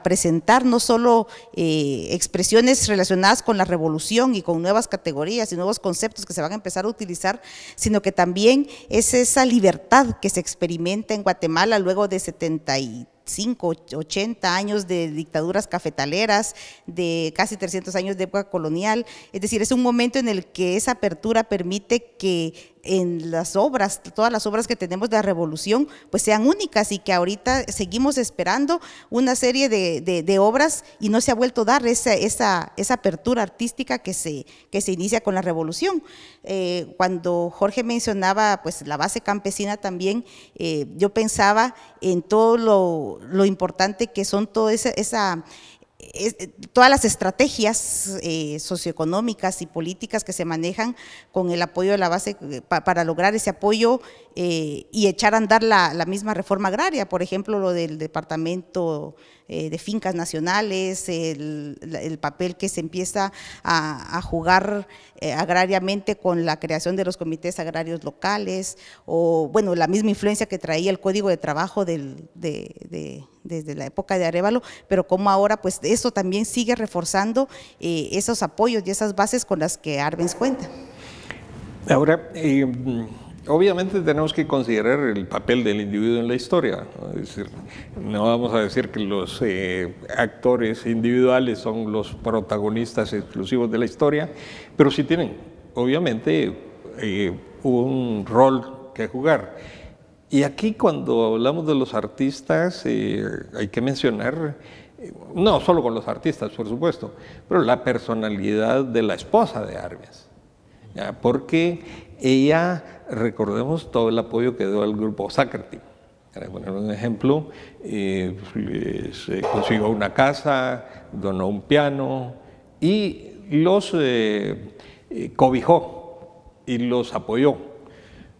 presentar no solo expresiones relacionadas con la revolución y con nuevas categorías y nuevos conceptos que se van a empezar a utilizar, sino que también es esa libertad que se experimenta en Guatemala luego de 73 75, 80 años de dictaduras cafetaleras, de casi 300 años de época colonial. Es decir, es un momento en el que esa apertura permite que en las obras, todas las obras que tenemos de la revolución, pues sean únicas, y que ahorita seguimos esperando una serie de obras y no se ha vuelto a dar esa apertura artística que se inicia con la revolución. Cuando Jorge mencionaba pues la base campesina también, yo pensaba en todo lo importante que son todas las estrategias socioeconómicas y políticas que se manejan con el apoyo de la base para lograr ese apoyo y echar a andar la misma reforma agraria. Por ejemplo, lo del departamento de fincas nacionales, el papel que se empieza a jugar agrariamente con la creación de los comités agrarios locales, o bueno, la misma influencia que traía el Código de Trabajo desde la época de Arévalo, pero como ahora pues eso también sigue reforzando esos apoyos y esas bases con las que Arbenz cuenta. Ahora, obviamente tenemos que considerar el papel del individuo en la historia, ¿no? Es decir, no vamos a decir que los actores individuales son los protagonistas exclusivos de la historia, pero sí tienen, obviamente, un rol que jugar. Y aquí, cuando hablamos de los artistas, hay que mencionar, no solo con los artistas, por supuesto, pero la personalidad de la esposa de Arbenz, ¿ya? Porque ella, recordemos todo el apoyo que dio al grupo Zacherty. Para poner un ejemplo, consiguió una casa, donó un piano y los cobijó y los apoyó.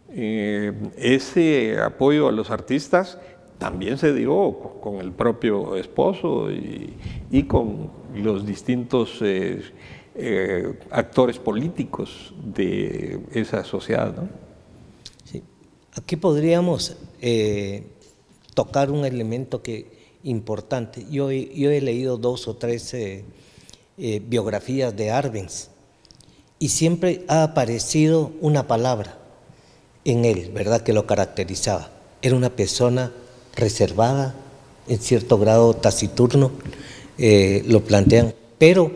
Ese apoyo a los artistas también se dio con el propio esposo y con los distintos actores políticos de esa sociedad, ¿no? Sí. Aquí podríamos tocar un elemento importante. Yo he leído 2 o 3 biografías de Arbenz y siempre ha aparecido una palabra en él, ¿verdad?, que lo caracterizaba. Era una persona reservada, en cierto grado taciturno, lo plantean, pero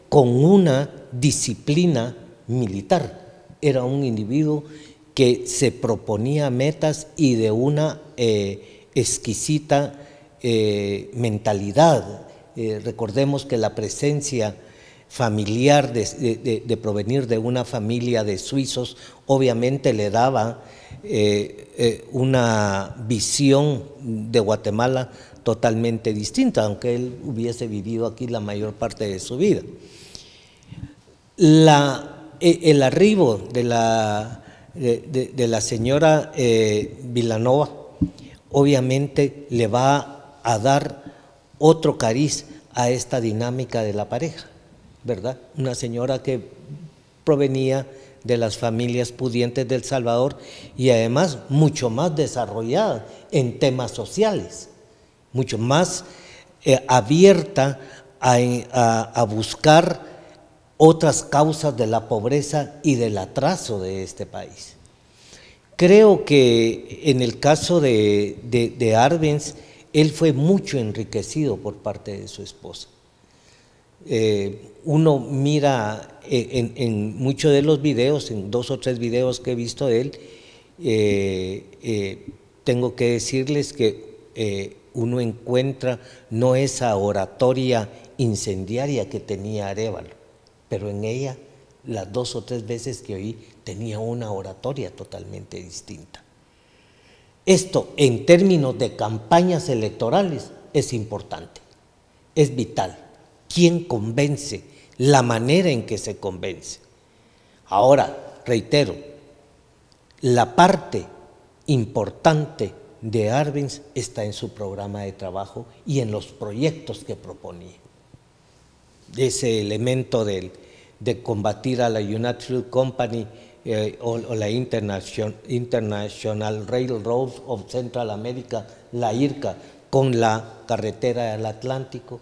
con una disciplina militar. Era un individuo que se proponía metas y de una exquisita mentalidad. Recordemos que la presencia familiar de provenir de una familia de suizos obviamente le daba una visión de Guatemala totalmente distinta, aunque él hubiese vivido aquí la mayor parte de su vida. El arribo de la señora Vilanova obviamente le va a dar otro cariz a esta dinámica de la pareja, ¿verdad? Una señora que provenía de las familias pudientes del Salvador y además mucho más desarrollada en temas sociales, mucho más abierta a buscar otras causas de la pobreza y del atraso de este país. Creo que en el caso de Arbenz, él fue mucho enriquecido por parte de su esposa. Uno mira en muchos de los videos, en 2 o 3 videos que he visto de él, tengo que decirles que uno encuentra no esa oratoria incendiaria que tenía Arévalo, pero en ella, las 2 o 3 veces que oí, tenía una oratoria totalmente distinta. Esto, en términos de campañas electorales, es importante, es vital. ¿Quién convence? La manera en que se convence. Ahora, reitero, la parte importante de Arbenz está en su programa de trabajo y en los proyectos que proponía. Ese elemento de combatir a la United Fruit Company o la International Railroad of Central America, la IRCA, con la carretera del Atlántico,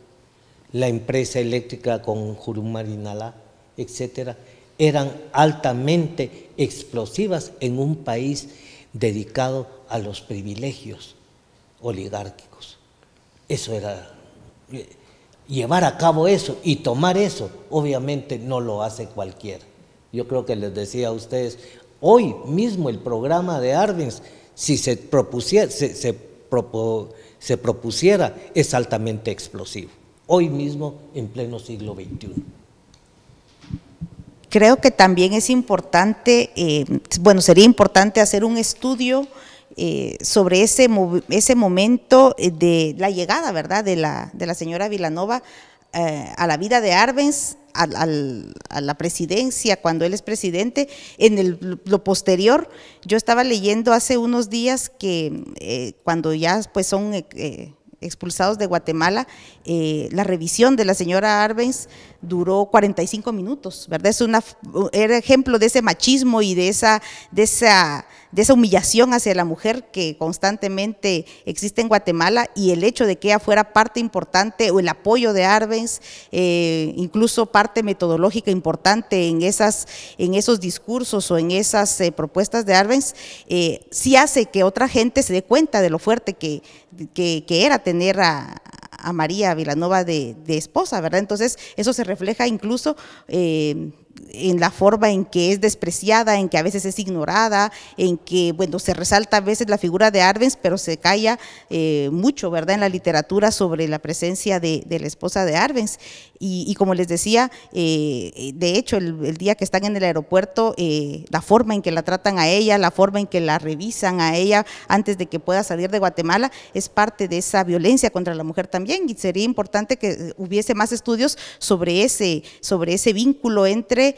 la empresa eléctrica con Jurumarinalá, etcétera, eran altamente explosivas en un país dedicado a los privilegios oligárquicos. Eso era, llevar a cabo eso y tomar eso, obviamente no lo hace cualquiera. Yo creo que les decía a ustedes, hoy mismo el programa de Arbenz, si se propusiera, es altamente explosivo. Hoy mismo, en pleno siglo XXI. Creo que también es importante, sería importante hacer un estudio sobre ese momento de la llegada, ¿verdad?, de la señora Vilanova a la vida de Arbenz, a la presidencia, cuando él es presidente. En lo posterior, yo estaba leyendo hace unos días que cuando ya pues son expulsados de Guatemala, la revisión de la señora Arbenz duró 45 minutos, ¿verdad? Era ejemplo de ese machismo y de esa humillación hacia la mujer que constantemente existe en Guatemala, y el hecho de que ella fuera parte importante, o el apoyo de Arbenz, incluso parte metodológica importante en esos discursos o en esas propuestas de Arbenz, sí hace que otra gente se dé cuenta de lo fuerte que era tener a María Vilanova de esposa, ¿verdad? Entonces eso se refleja incluso en la forma en que es despreciada, en que a veces es ignorada, en que, bueno, se resalta a veces la figura de Arbenz, pero se calla mucho, ¿verdad?, en la literatura sobre la presencia de la esposa de Arbenz. Y como les decía, de hecho, el día que están en el aeropuerto, la forma en que la tratan a ella, la forma en que la revisan a ella antes de que pueda salir de Guatemala, es parte de esa violencia contra la mujer también, y sería importante que hubiese más estudios sobre ese vínculo entre,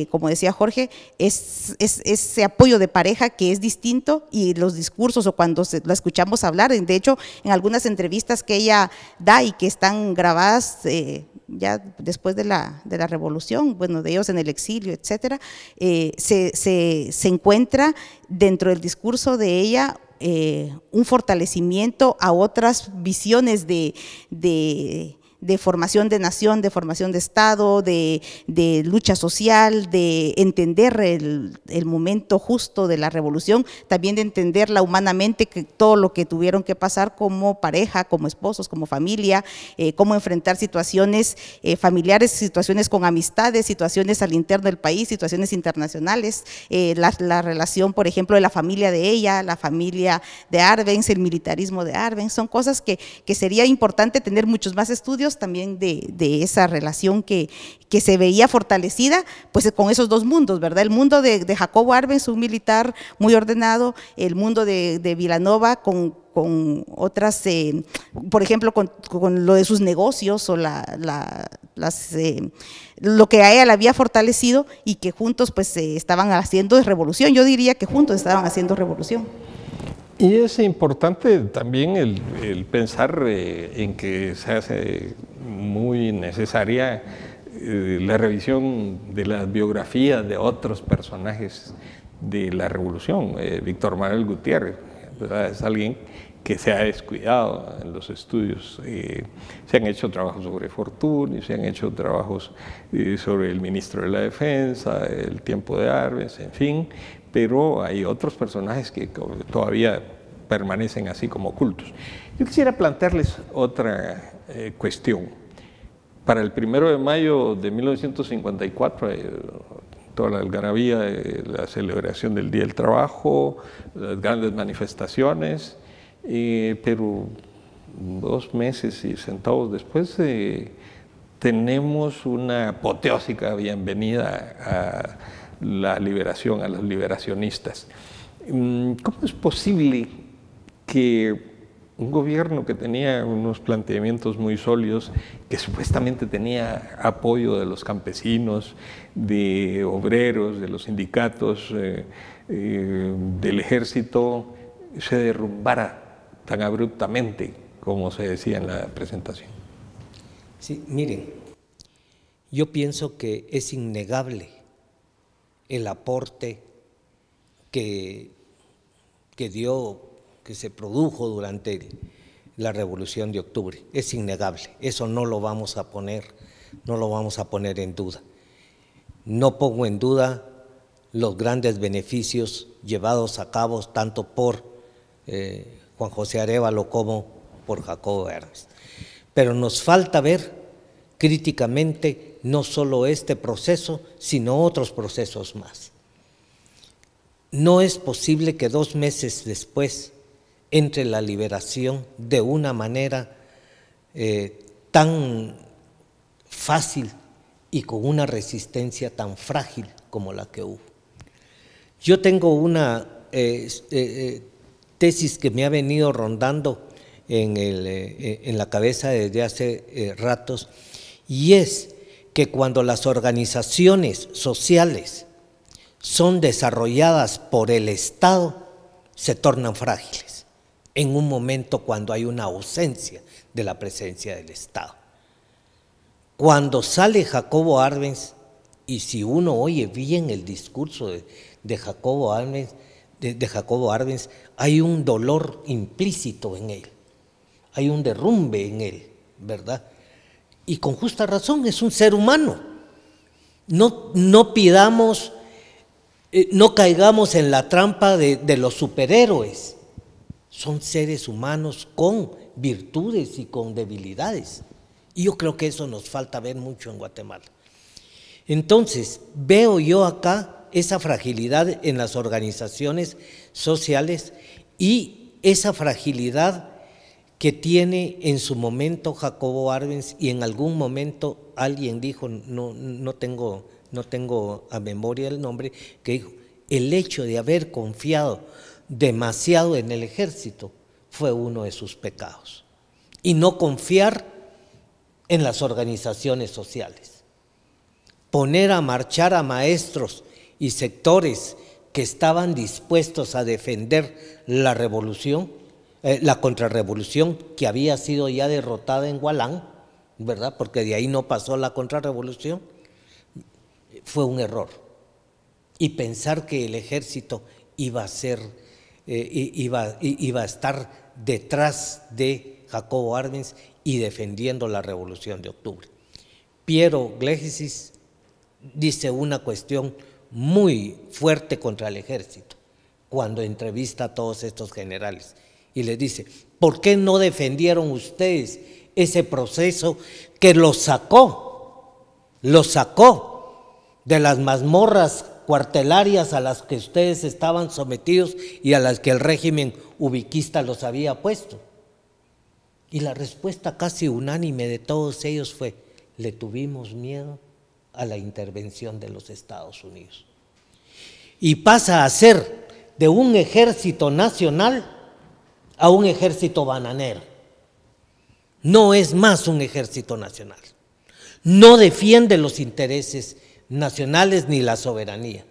como decía Jorge, ese apoyo de pareja que es distinto, y los discursos o cuando la escuchamos hablar, de hecho, en algunas entrevistas que ella da y que están grabadas ya después de la revolución, bueno, de ellos en el exilio, etcétera, se encuentra dentro del discurso de ella un fortalecimiento a otras visiones de formación de nación, de formación de Estado, de lucha social, de entender el momento justo de la revolución, también de entenderla humanamente, que todo lo que tuvieron que pasar como pareja, como esposos, como familia, cómo enfrentar situaciones familiares, situaciones con amistades, situaciones al interno del país, situaciones internacionales, la relación, por ejemplo, de la familia de ella, la familia de Arbenz, el militarismo de Arbenz, son cosas que sería importante tener muchos más estudios también de esa relación que se veía fortalecida pues con esos dos mundos, ¿verdad? El mundo de Jacobo Arbenz, un militar muy ordenado, el mundo de Vilanova con otras, por ejemplo, con lo de sus negocios o lo que a ella le había fortalecido, y que juntos pues estaban haciendo revolución. Yo diría que juntos estaban haciendo revolución. Y es importante también el pensar en que se hace muy necesaria la revisión de las biografías de otros personajes de la revolución. Víctor Manuel Gutiérrez, ¿verdad?, es alguien que se ha descuidado en los estudios. Se han hecho trabajos sobre Fortuny, se han hecho trabajos sobre el ministro de la Defensa, el tiempo de Arbenz, en fin, pero hay otros personajes que todavía permanecen así como ocultos. Yo quisiera plantearles otra cuestión. Para el 1 de mayo de 1954, toda la algarabía, la celebración del Día del Trabajo, las grandes manifestaciones, pero 2 meses y centavos después tenemos una apoteósica bienvenida a la liberación, a los liberacionistas. ¿Cómo es posible que un gobierno que tenía unos planteamientos muy sólidos, que supuestamente tenía apoyo de los campesinos, de obreros, de los sindicatos, del ejército, se derrumbara tan abruptamente como se decía en la presentación? Sí, miren, yo pienso que es innegable el aporte que se produjo durante la Revolución de Octubre. Es innegable, eso no lo vamos a poner en duda. No pongo en duda los grandes beneficios llevados a cabo tanto por Juan José Arévalo como por Jacobo Arbenz. Pero nos falta ver críticamente no solo este proceso, sino otros procesos más. No es posible que 2 meses después entre la liberación de una manera tan fácil y con una resistencia tan frágil como la que hubo. Yo tengo una tesis que me ha venido rondando en la cabeza desde hace ratos, y es que cuando las organizaciones sociales son desarrolladas por el Estado, se tornan frágiles, en un momento cuando hay una ausencia de la presencia del Estado. Cuando sale Jacobo Arbenz, y si uno oye bien el discurso de Jacobo Arbenz, hay un dolor implícito en él, hay un derrumbe en él, ¿verdad? Y con justa razón, es un ser humano. No pidamos, no caigamos en la trampa de los superhéroes. Son seres humanos con virtudes y con debilidades. Y yo creo que eso nos falta ver mucho en Guatemala. Entonces, veo yo acá esa fragilidad en las organizaciones sociales y esa fragilidad que tiene en su momento Jacobo Arbenz, y en algún momento alguien dijo, no tengo a memoria el nombre, que dijo, el hecho de haber confiado demasiado en el ejército fue uno de sus pecados, y no confiar en las organizaciones sociales. Poner a marchar a maestros y sectores que estaban dispuestos a defender la revolución, la contrarrevolución que había sido ya derrotada en Hualán, ¿verdad? Porque de ahí no pasó la contrarrevolución, fue un error. Y pensar que el ejército iba a estar detrás de Jacobo Arbenz y defendiendo la revolución de octubre. Piero Glegesis dice una cuestión muy fuerte contra el ejército cuando entrevista a todos estos generales y les dice, ¿por qué no defendieron ustedes ese proceso que los sacó de las mazmorras cuartelarias a las que ustedes estaban sometidos y a las que el régimen ubiquista los había puesto? Y la respuesta casi unánime de todos ellos fue, le tuvimos miedo a la intervención de los Estados Unidos. Y pasa a ser de un ejército nacional a un ejército bananero. No es más un ejército nacional. No defiende los intereses nacionales ni la soberanía.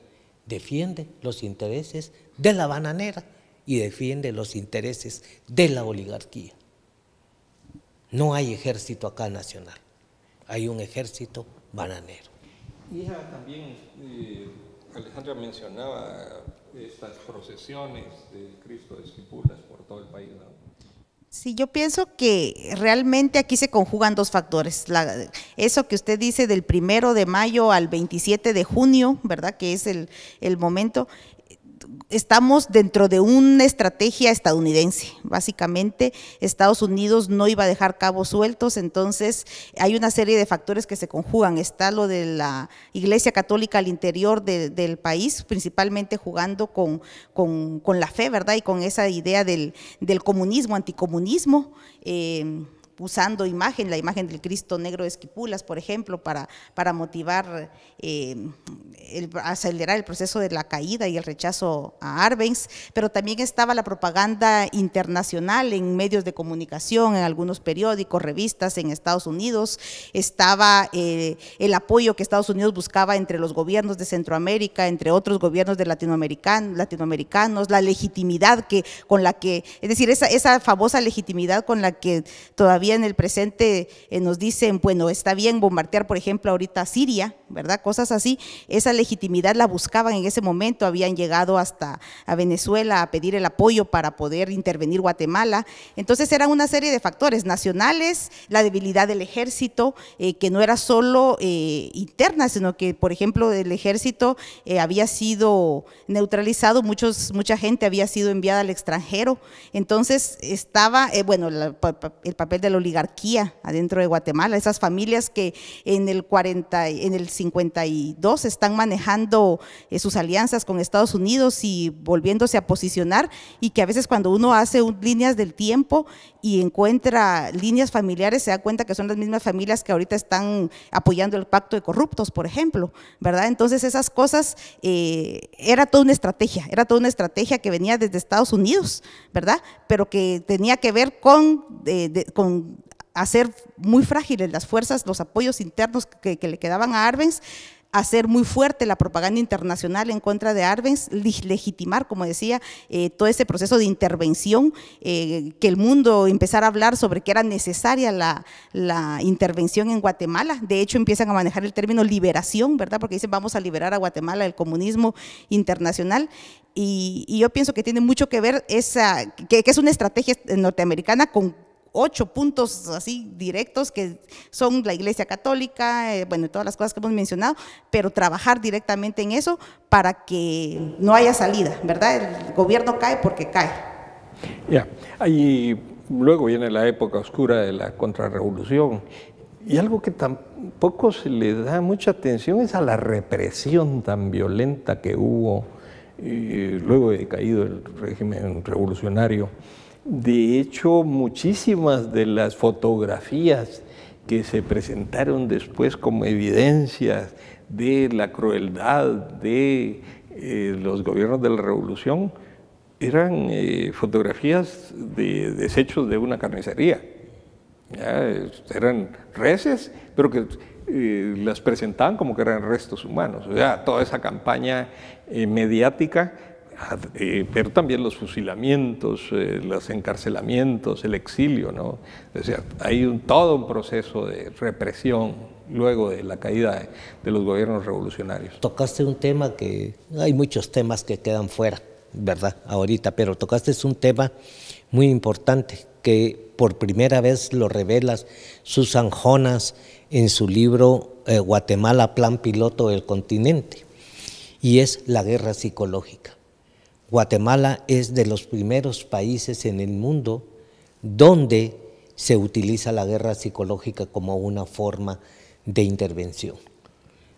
Defiende los intereses de la bananera y defiende los intereses de la oligarquía. No hay ejército acá nacional, hay un ejército bananero. Hija, también Alejandra mencionaba estas procesiones de Cristo de Esquipulas por todo el país, ¿no? Sí, yo pienso que realmente aquí se conjugan dos factores. Eso que usted dice del 1 de mayo al 27 de junio, ¿verdad? Que es el momento. Estamos dentro de una estrategia estadounidense. Básicamente, Estados Unidos no iba a dejar cabos sueltos, entonces hay una serie de factores que se conjugan. Está lo de la Iglesia Católica al interior del país, principalmente jugando con la fe, ¿verdad? Y con esa idea del comunismo, anticomunismo, usando la imagen del Cristo Negro de Esquipulas, por ejemplo, para motivar, acelerar el proceso de la caída y el rechazo a Arbenz, pero también estaba la propaganda internacional en medios de comunicación, en algunos periódicos, revistas en Estados Unidos, estaba el apoyo que Estados Unidos buscaba entre los gobiernos de Centroamérica, entre otros gobiernos de latinoamericanos, la legitimidad con la que, es decir, esa famosa legitimidad con la que todavía todavía en el presente nos dicen, bueno, está bien bombardear, por ejemplo, ahorita Siria, ¿verdad? Cosas así, esa legitimidad la buscaban en ese momento, habían llegado hasta a Venezuela a pedir el apoyo para poder intervenir Guatemala. Entonces eran una serie de factores nacionales, la debilidad del ejército, que no era solo interna, sino que, por ejemplo, el ejército había sido neutralizado, mucha gente había sido enviada al extranjero, entonces estaba, bueno, el papel de la oligarquía adentro de Guatemala, esas familias que en el 52 están manejando sus alianzas con Estados Unidos y volviéndose a posicionar, y que a veces cuando uno hace líneas del tiempo y encuentra líneas familiares, se da cuenta que son las mismas familias que ahorita están apoyando el pacto de corruptos, por ejemplo, ¿verdad? Entonces esas cosas era toda una estrategia que venía desde Estados Unidos, ¿verdad? Pero que tenía que ver con hacer muy frágiles las fuerzas, los apoyos internos que le quedaban a Arbenz, hacer muy fuerte la propaganda internacional en contra de Arbenz, legitimar, como decía, todo ese proceso de intervención, que el mundo empezara a hablar sobre que era necesaria la intervención en Guatemala. De hecho, empiezan a manejar el término liberación, ¿verdad? Porque dicen, vamos a liberar a Guatemala del comunismo internacional. Y yo pienso que tiene mucho que ver que es una estrategia norteamericana con 8 puntos así directos que son la Iglesia Católica, bueno, todas las cosas que hemos mencionado, pero trabajar directamente en eso para que no haya salida, ¿verdad? El gobierno cae porque cae. Ya, ahí luego viene la época oscura de la contrarrevolución, y algo que tampoco se le da mucha atención es a la represión tan violenta que hubo luego de caído el régimen revolucionario. De hecho, muchísimas de las fotografías que se presentaron después como evidencias de la crueldad de los gobiernos de la revolución eran fotografías de desechos de una carnicería. Ya, eran reses, pero que las presentaban como que eran restos humanos. O sea, toda esa campaña mediática, pero también los fusilamientos, los encarcelamientos, el exilio, ¿no? O sea, hay todo un proceso de represión luego de la caída de los gobiernos revolucionarios. Tocaste un tema que, hay muchos temas que quedan fuera, ¿verdad? Ahorita, pero tocaste un tema muy importante que por primera vez lo revela Susan Jonas en su libro Guatemala, Plan Piloto del Continente, y es la guerra psicológica. Guatemala es de los primeros países en el mundo donde se utiliza la guerra psicológica como una forma de intervención.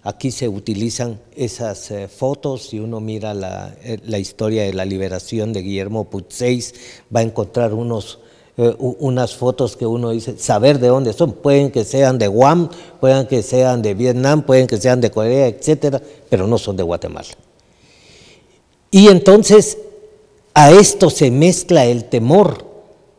Aquí se utilizan esas fotos. Si uno mira la historia de la liberación de Guillermo Puig, va a encontrar unas fotos que uno dice, saber de dónde son. Pueden que sean de Guam, pueden que sean de Vietnam, pueden que sean de Corea, etcétera, pero no son de Guatemala. Y entonces a esto se mezcla el temor,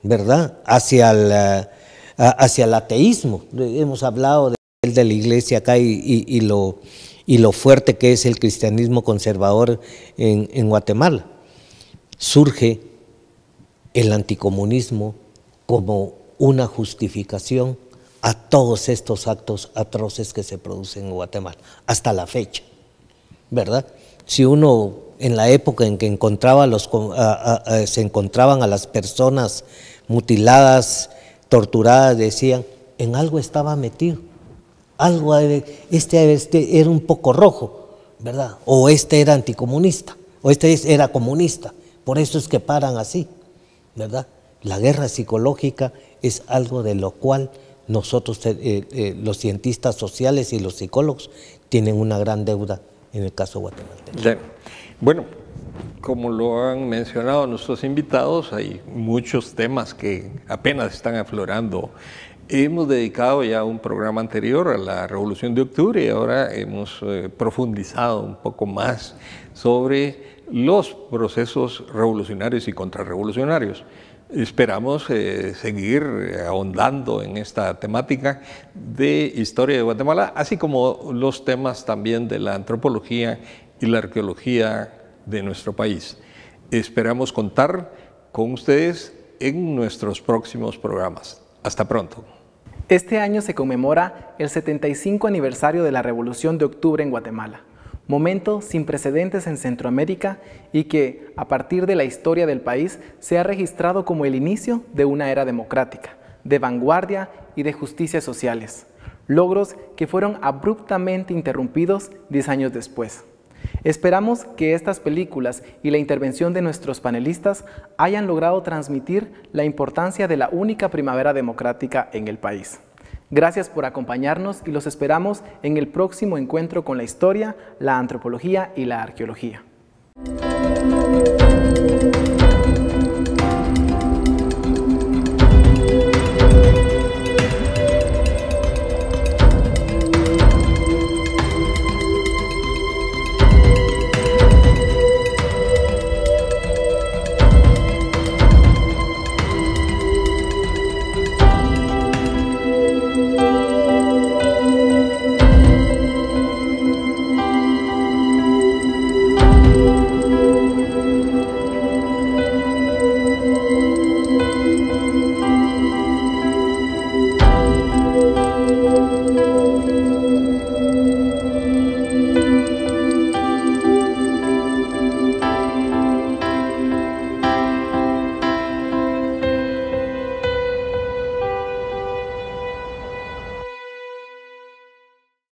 ¿verdad?, hacia el ateísmo. Hemos hablado de la iglesia acá y lo fuerte que es el cristianismo conservador en Guatemala. Surge el anticomunismo como una justificación a todos estos actos atroces que se producen en Guatemala, hasta la fecha, ¿verdad? Si uno en la época en que se encontraban a las personas mutiladas, torturadas, decían, en algo estaba metido, algo, este era un poco rojo, ¿verdad? O este era anticomunista, o este era comunista, por eso es que paran así, ¿verdad? La guerra psicológica es algo de lo cual nosotros, los cientistas sociales y los psicólogos, tienen una gran deuda en el caso guatemalteco. Bueno, como lo han mencionado nuestros invitados, hay muchos temas que apenas están aflorando. Hemos dedicado ya un programa anterior a la Revolución de Octubre y ahora hemos profundizado un poco más sobre los procesos revolucionarios y contrarrevolucionarios. Esperamos seguir ahondando en esta temática de historia de Guatemala, así como los temas también de la antropología y la arqueología de nuestro país. Esperamos contar con ustedes en nuestros próximos programas. Hasta pronto. Este año se conmemora el 75 aniversario de la Revolución de Octubre en Guatemala, momento sin precedentes en Centroamérica y que, a partir de la historia del país, se ha registrado como el inicio de una era democrática, de vanguardia y de justicias sociales, logros que fueron abruptamente interrumpidos 10 años después. Esperamos que estas películas y la intervención de nuestros panelistas hayan logrado transmitir la importancia de la única primavera democrática en el país. Gracias por acompañarnos y los esperamos en el próximo encuentro con la historia, la antropología y la arqueología.